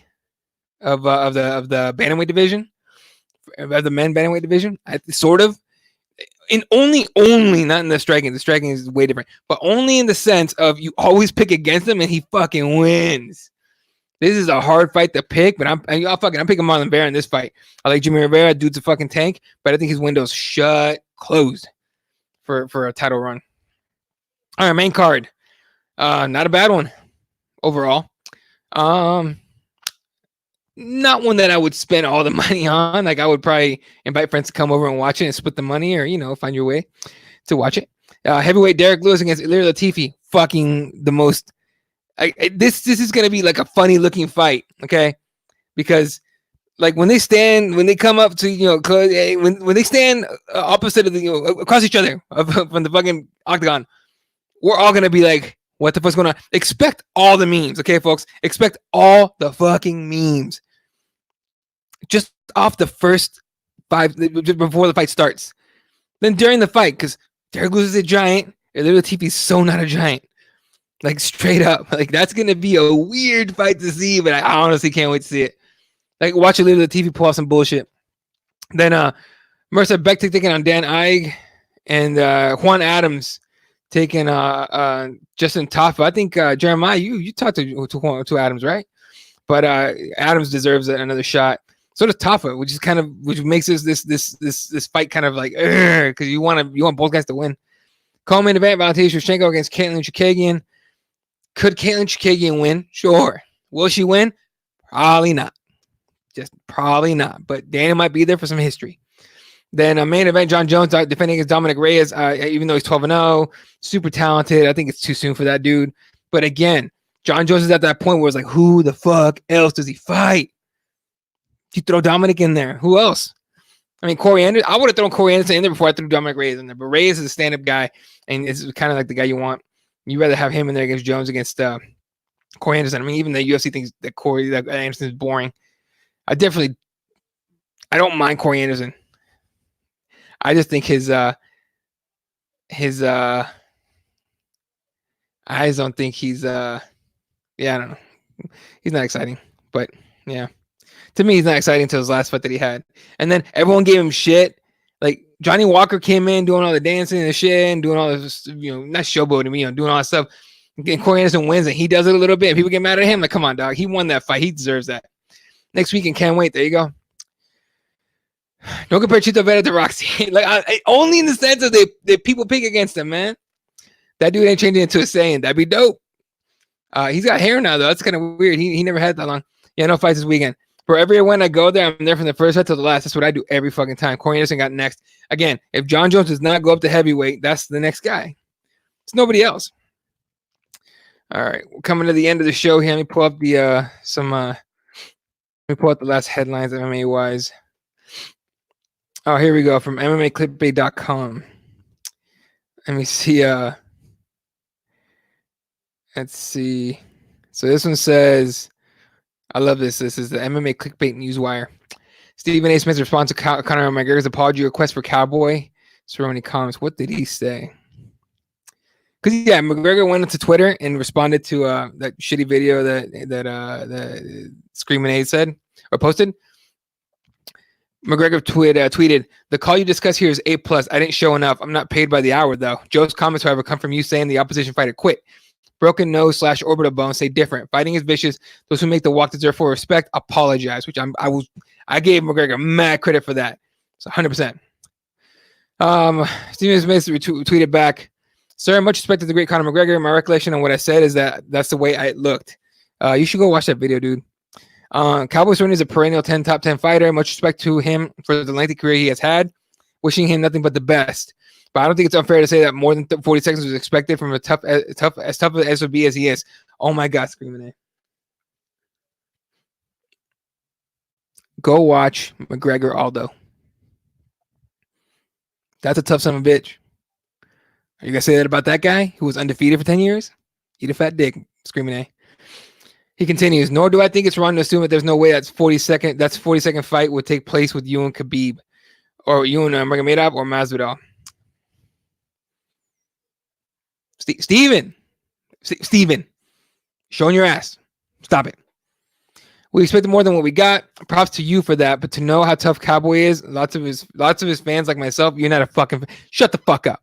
of the bantamweight division, of the men bantamweight division, sort of. And only not in the striking. The striking is way different, but only in the sense of you always pick against him and he fucking wins. This is a hard fight to pick, but I'm picking Marlon Vera in this fight. I like Jimmy Rivera. Dude's a fucking tank, but I think his window's closed for a title run. All right, main card. Not a bad one overall. Not one that I would spend all the money on. Like, I would probably invite friends to come over and watch it and split the money, or find your way to watch it. Heavyweight Derek Lewis against Ilir Latifi. Fucking the most. This is gonna be like a funny looking fight, okay? Because like when they come up to when they stand opposite of the across each other from the fucking octagon, we're all gonna be like, what the fuck's going on? Expect all the memes, okay, folks? Expect all the fucking memes. Just off the first 5, before the fight starts. Then during the fight, because Derek Lewis is a giant, and Ilir Latifi is so not a giant. Like, straight up. Like, that's going to be a weird fight to see, but I honestly can't wait to see it. Like, watch Ilir Latifi pull off some bullshit. Then Mercer Beck taking on Dan Ige, and Juan Adams taking Justin Taffa. I think Jeremiah, you talked to Adams, right? But Adams deserves another shot. So does Taffa, which makes this fight kind of like, because you want both guys to win. Co-main event: Valentina Shevchenko against Caitlin Chikagian. Could Caitlin Chikagian win? Sure. Will she win? Probably not. Just probably not. But Dana might be there for some history. Then a main event: John Jones defending against Dominic Reyes. Even though he's 12-0, super talented. I think it's too soon for that dude. But again, John Jones is at that point where it's like, who the fuck else does he fight? You throw Dominic in there. Who else? I mean, Corey Anderson. I would have thrown Corey Anderson in there before I threw Dominic Reyes in there. But Reyes is a stand-up guy, and it's kind of like the guy you want. You'd rather have him in there against Jones against Corey Anderson. I mean, even the UFC thinks that Anderson is boring. I don't mind Corey Anderson. I just think his I just don't think he's I don't know. He's not exciting. But yeah. To me, he's not exciting until his last fight that he had. And then everyone gave him shit. Like, Johnny Walker came in doing all the dancing and shit and doing all this, not showboating, doing all that stuff. And Corey Anderson wins and he does it a little bit. And people get mad at him. Like, come on, dog. He won that fight. He deserves that. Next weekend, can't wait. There you go. Don't compare Chito Vera to Roxy. Like, only in the sense of they people pick against him, man. That dude ain't changing into a Saiyan. That'd be dope. He's got hair now, though. That's kind of weird. He never had that long. Yeah, no fights this weekend. For every when I go there, I'm there from the first fight to the last. That's what I do every fucking time. Corey Anderson got next. Again, if John Jones does not go up to heavyweight, that's the next guy. It's nobody else. All right, we're coming to the end of the show here. Let me pull up the let me pull up the last headlines MMA wise. Oh, here we go from MMAclickbait.com. Let me see. Let's see. So this one says, I love this. This is the MMA Clickbait Newswire. Stephen A. Smith's response to Conor McGregor's apology request for Cowboy. Cerrone comments. What did he say? Because McGregor went into Twitter and responded to that shitty video that Screaming Aid said or posted. McGregor tweeted, "The call you discuss here is A+. I didn't show enough. I'm not paid by the hour though. Joe's comments, however, come from you saying the opposition fighter quit. Broken nose / orbital bone say different. Fighting is vicious. Those who make the walk deserve for respect. Apologize," which I gave McGregor mad credit for that. It's 100%. Stephen Smith tweeted back, "Sir, much respect to the great Conor McGregor. My recollection on what I said is that's the way it looked. You should go watch that video, dude. Cowboy Cerrone is a perennial top 10 fighter. Much respect to him for the lengthy career he has had. Wishing him nothing but the best. But I don't think it's unfair to say that more than 40 seconds was expected from as tough as SOB as he is." Oh my God, Screaming A. Go watch McGregor Aldo. That's a tough son of a bitch. Are you gonna say that about that guy who was undefeated for 10 years? Eat a fat dick, screaming A. He continues, nor do I think it's wrong to assume that there's no way that's 40-second fight would take place with you and Khabib, or you and Magomedov or Masvidal. Steven, showing your ass. Stop it. We expected more than what we got. Props to you for that. But to know how tough Cowboy is, lots of his fans like myself, you're not a fucking. Shut the fuck up.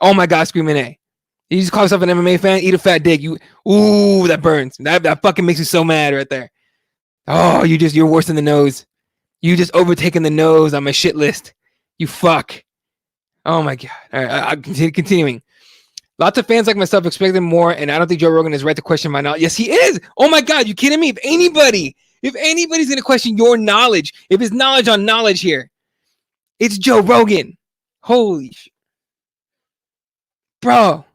Oh my God, screaming A. You just call yourself an MMA fan? Eat a fat dick. Ooh, that burns. That fucking makes you so mad right there. Oh, you're worse than the nose. You just overtaken the nose on my shit list. You fuck. Oh my God. All right, I'm continuing. Lots of fans like myself expected more, and I don't think Joe Rogan is right to question my knowledge. Yes, he is. Oh my God, you kidding me? If anybody's gonna question your knowledge, if it's knowledge on knowledge here, it's Joe Rogan. Holy shit. Bro.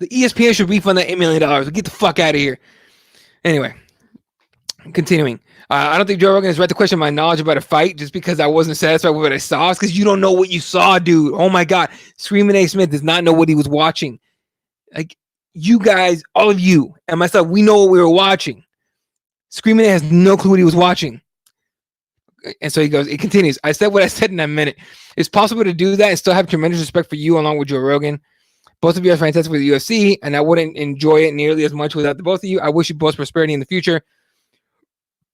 The ESPN should refund that $8 million. Get the fuck out of here. Anyway, continuing. I don't think Joe Rogan is right to question my knowledge about a fight just because I wasn't satisfied with what I saw. It's because you don't know what you saw, dude. Oh my God. Screaming A. Smith does not know what he was watching. Like, you guys, all of you and myself, we know what we were watching. Screaming A has no clue what he was watching. And so it continues. I said what I said in a minute. It's possible to do that and still have tremendous respect for you along with Joe Rogan. Both of you are fantastic with the UFC, and I wouldn't enjoy it nearly as much without the both of you. I wish you both prosperity in the future.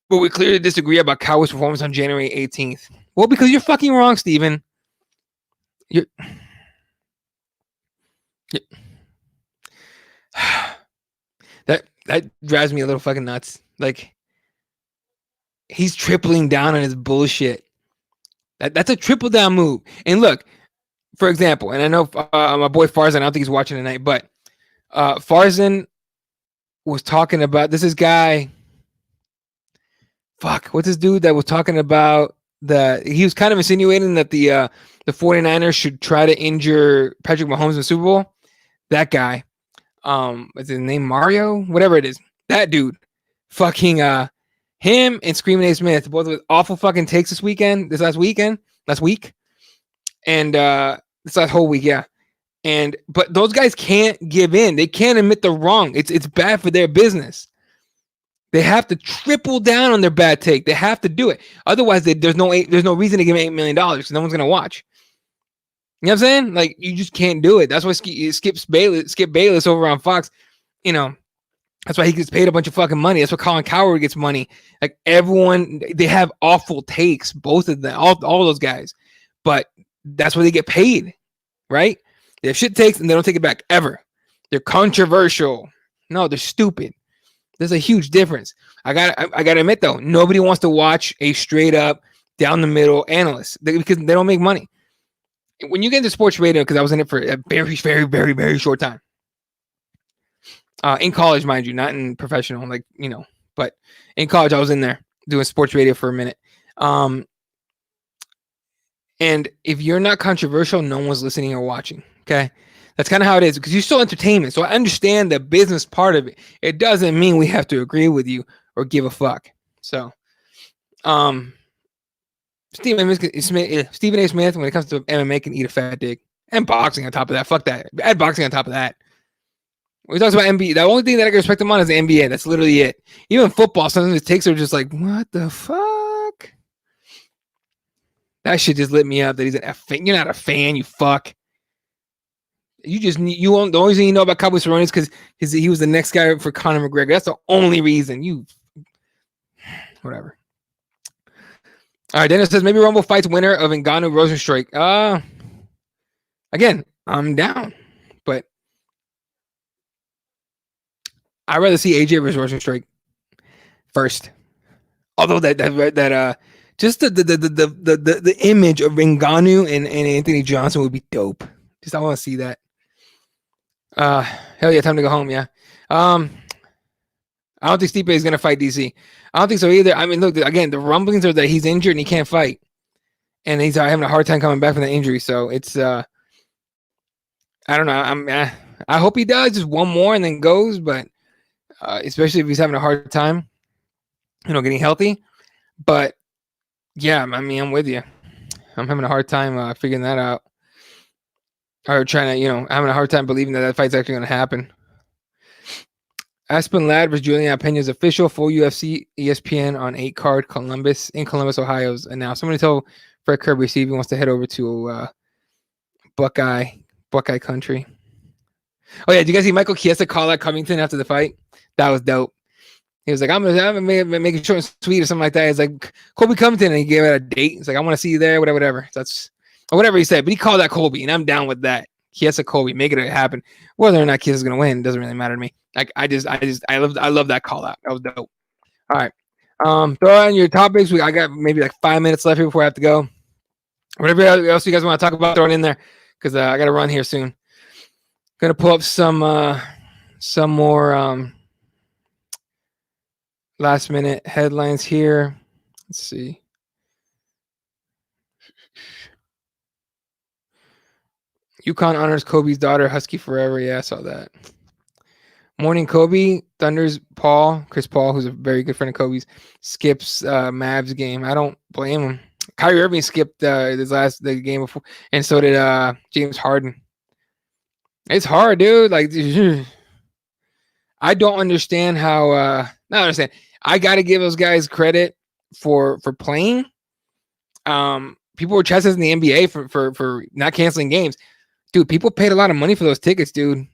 But we clearly disagree about Cowboys' performance on January 18th. Well, because you're fucking wrong, Steven. That drives me a little fucking nuts. Like, he's tripling down on his bullshit. That's a triple down move. And look, for example, and I know my boy Farzan, I don't think he's watching tonight, but Farzan was talking about this guy. Fuck, what's this dude that was talking about he was kind of insinuating that the 49ers should try to injure Patrick Mahomes in the Super Bowl. That guy, is his name Mario? Whatever it is. That dude. Fucking him and Screaming A. Smith, both with awful fucking takes this week. And this last week. This last whole week, yeah. But those guys can't give in. They can't admit they're wrong. It's bad for their business. They have to triple down on their bad take. They have to do it. Otherwise, there's no reason to give them $8 million because no one's gonna watch. You know what I'm saying? Like, you just can't do it. That's why Skip Bayless over on Fox. You know, that's why he gets paid a bunch of fucking money. That's why Colin Cowherd gets money. Like, everyone, they have awful takes, both of them, all those guys. But that's where they get paid, right? They have shit takes and they don't take it back ever. They're controversial. No, they're stupid. There's a huge difference. I gotta admit though, nobody wants to watch a straight up down the middle analyst because they don't make money. When you get into sports radio, because I was in it for a very, very, very, very short time. In college, mind you, not in professional, like, you know, but in college I was in there doing sports radio for a minute. And if you're not controversial, no one's listening or watching. Okay. That's kind of how it is because you're still entertainment. So I understand the business part of it. It doesn't mean we have to agree with you or give a fuck. So, Stephen A. Smith, when it comes to MMA, can eat a fat dick and boxing on top of that. Fuck that. Add boxing on top of that. When he talks about NBA, the only thing that I can respect him on is the NBA. That's literally it. Even football, sometimes his takes are just like, what the fuck? That shit just lit me up that he's a fan. You're not a fan, you fuck. The only thing you know about Cowboy Cerrone is because he was the next guy for Conor McGregor. That's the only reason. Whatever. All right, Dennis says maybe Rumble fights winner of Ngannou Rosenstrike. Again, I'm down, but I'd rather see AJ versus Rosenstrike first. Although that just the image of Ngannou and Anthony Johnson would be dope. Just I want to see that. Hell yeah, time to go home. Yeah. I don't think Stipe is gonna fight DC. I don't think so either. I mean, look, again, the rumblings are that he's injured and he can't fight, and he's having a hard time coming back from the injury. So it's I don't know. I hope he does just one more and then goes, but especially if he's having a hard time, getting healthy. But Yeah, I mean, I'm with you. I'm having a hard time figuring that out, or trying to, having a hard time believing that fight's actually going to happen. Aspen Ladd versus Julian Pena's official full UFC ESPN on 8 card Columbus in Columbus, Ohio's announced. Somebody tell Fred Kirby see if he wants to head over to Buckeye Buckeye country. Oh yeah, did you guys see Michael Chiesa call out Covington after the fight? That was dope. He was like, I'm gonna make it short and sweet or something like that. It's like Kobe Covington, and he gave it a date. He's like, I want to see you there, whatever. That's or whatever he said. But he called that Kobe, and I'm down with that. Chiesa Kobe, make it happen. Whether or not Chiesa's gonna win doesn't really matter to me. Like I love that call out. That was dope. All right. Throw on your topics. I got maybe like 5 minutes left here before I have to go. Whatever else you guys want to talk about, throw it in there because I got to run here soon. Gonna pull up some more last minute headlines here. Let's see. UConn honors Kobe's daughter, Husky Forever. Yeah, I saw that. Morning Kobe, Thunder's Chris Paul, who's a very good friend of Kobe's, skips Mavs game. I don't blame him. Kyrie Irving skipped the game before, and so did James Harden. It's hard, dude. Like, I don't understand how. Not understand. I got to give those guys credit for playing. People were chastising in the NBA for not canceling games. Dude, people paid a lot of money for those tickets, dude.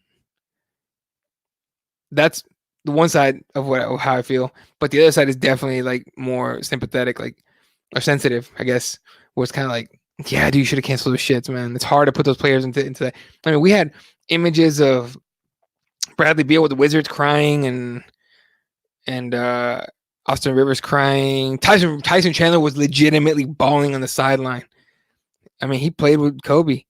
That's the one side of how I feel, but the other side is definitely like more sympathetic, like or sensitive, I guess. Where it's kind of like, yeah, dude, you should have canceled those shits, man. It's hard to put those players into that. I mean, we had images of Bradley Beal with the Wizards crying and Austin Rivers crying. Tyson Chandler was legitimately bawling on the sideline. I mean, he played with Kobe.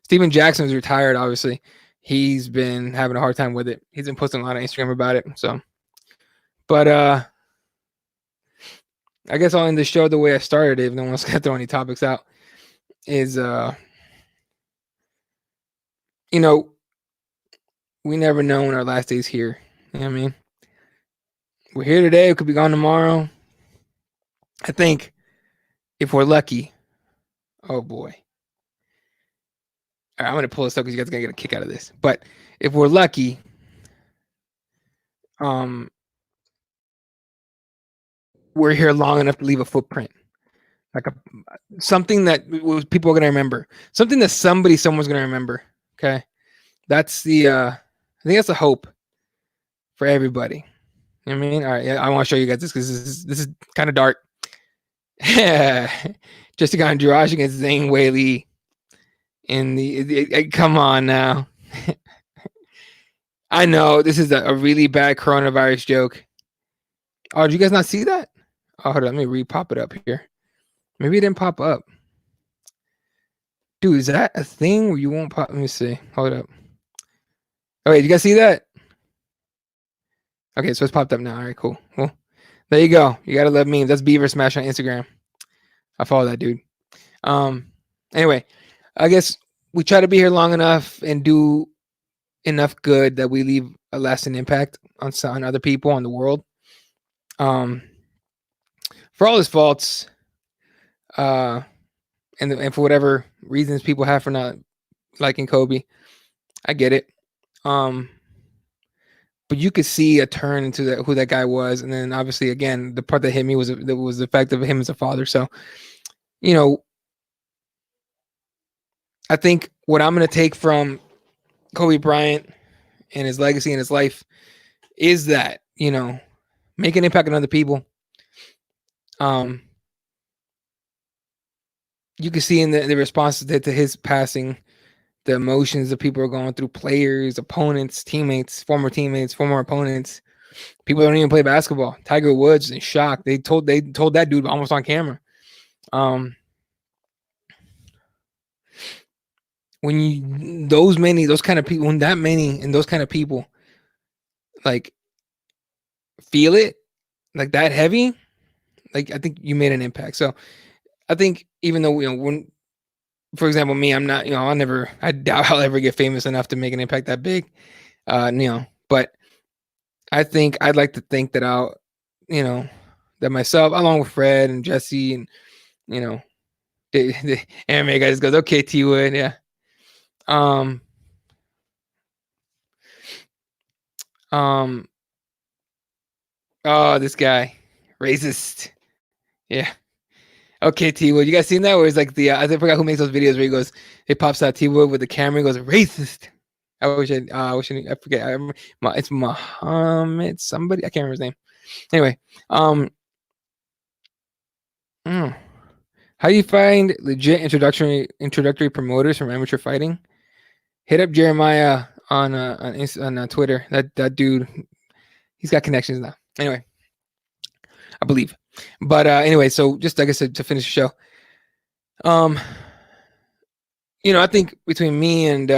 Steven Jackson is retired, obviously. He's been having a hard time with it. He's been posting a lot on Instagram about it. So, but I guess I'll end the show the way I started. If no one's gonna throw any topics out, is we never know when our last day's here. You know what I mean? We're here today. We could be gone tomorrow. I think if we're lucky, oh boy. All right, I'm gonna pull this up because you guys are gonna get a kick out of this. But if we're lucky, we're here long enough to leave a footprint, like something that people are gonna remember, something that someone's gonna remember. Okay, that's I think that's the hope for everybody. You know what I mean? All right, yeah, I want to show you guys this because this is kind of dark. Jessica Andrade against Zhang Weili in come on now. I know this is a really bad coronavirus joke. Oh, did you guys not see that? Oh, hold on, let me re-pop it up here. Maybe it didn't pop up. Dude, is that a thing where you won't pop? Let me see. Hold up. Oh, wait, you guys see that? Okay, so it's popped up now. All right, cool. Well, there you go. You gotta love memes. That's Beaver Smash on Instagram. I follow that dude. Anyway, I guess we try to be here long enough and do enough good that we leave a lasting impact on other people, on the world. For all his faults, and for whatever reasons people have for not liking Kobe, I get it. But you could see a turn into who that guy was, and then obviously again the part that hit me was the fact of him as a father. So, I think what I'm going to take from Kobe Bryant and his legacy and his life is that, make an impact on other people. You can see in the responses to his passing, the emotions that people are going through, players, opponents, teammates, former opponents. People don't even play basketball. Tiger Woods in shock. They told that dude almost on camera. When those kind of people like feel it like that heavy, like I think you made an impact. So I think even though when, for example, me, I'm not, I doubt I'll ever get famous enough to make an impact that big, but I think I'd like to think that I'll, that myself, along with Fred and Jesse, and you know, the MMA guy just goes, okay, T Wood, yeah. Um, oh, this guy, racist, yeah. Okay, T Wood, you guys seen that? Where it's like I forgot who makes those videos where he goes, it pops out T Wood with the camera, and goes, racist. I forget. It's Muhammad somebody. I can't remember his name. Anyway, how do you find legit introductory promoters from amateur fighting? Hit up Jeremiah on Twitter. That dude, he's got connections now. Anyway, I believe. But anyway, so just like I said, to finish the show, I think between me and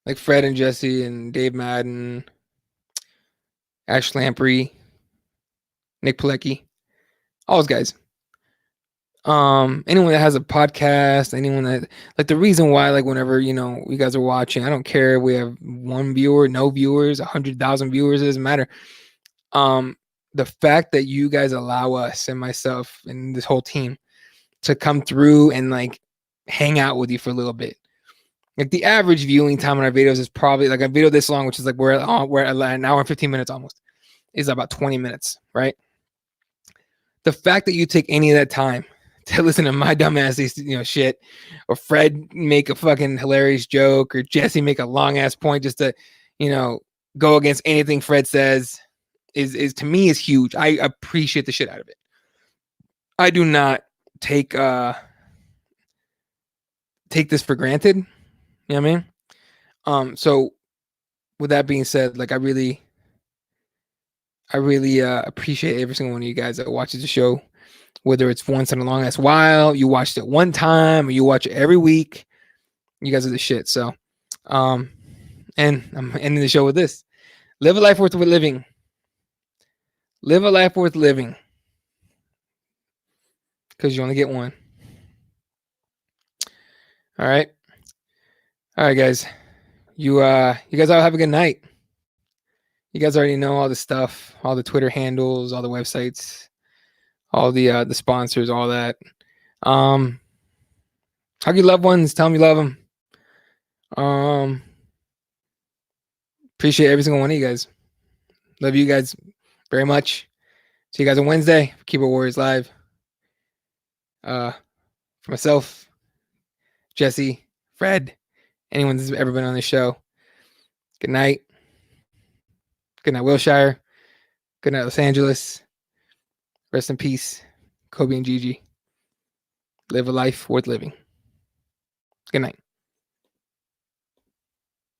like Fred and Jesse and Dave Madden, Ash Lamprey, Nick Pilecki, all those guys. Anyone that has a podcast, anyone that, like, the reason why, like, whenever you guys are watching, I don't care if we have one viewer, no viewers, 100,000 viewers, it doesn't matter. The fact that you guys allow us and myself and this whole team to come through and like hang out with you for a little bit. Like, the average viewing time on our videos is probably, like, a video this long, which is like we're at an hour and 15 minutes almost, is about 20 minutes, right? The fact that you take any of that time to listen to my dumbass, shit, or Fred make a fucking hilarious joke, or Jesse make a long ass point just to, go against anything Fred says, is to me is huge. I appreciate the shit out of it. I do not take this for granted. You know what I mean? So with that being said, like, I really appreciate every single one of you guys that watches the show. Whether it's once in a long ass while, you watched it one time, or you watch it every week, you guys are the shit. So, and I'm ending the show with this: live a life worth living. Live a life worth living, because you only get one. All right, guys. You guys all have a good night. You guys already know all the stuff, all the Twitter handles, all the websites, all the sponsors, all that. Hug your loved ones. Tell them you love them. Appreciate every single one of you guys. Love you guys very much. See you guys on Wednesday. Keyboard Warriors Live. For myself, Jesse, Fred, anyone that's ever been on the show. Good night. Good night, Wilshire. Good night, Los Angeles. Rest in peace, Kobe and Gigi. Live a life worth living. Good night.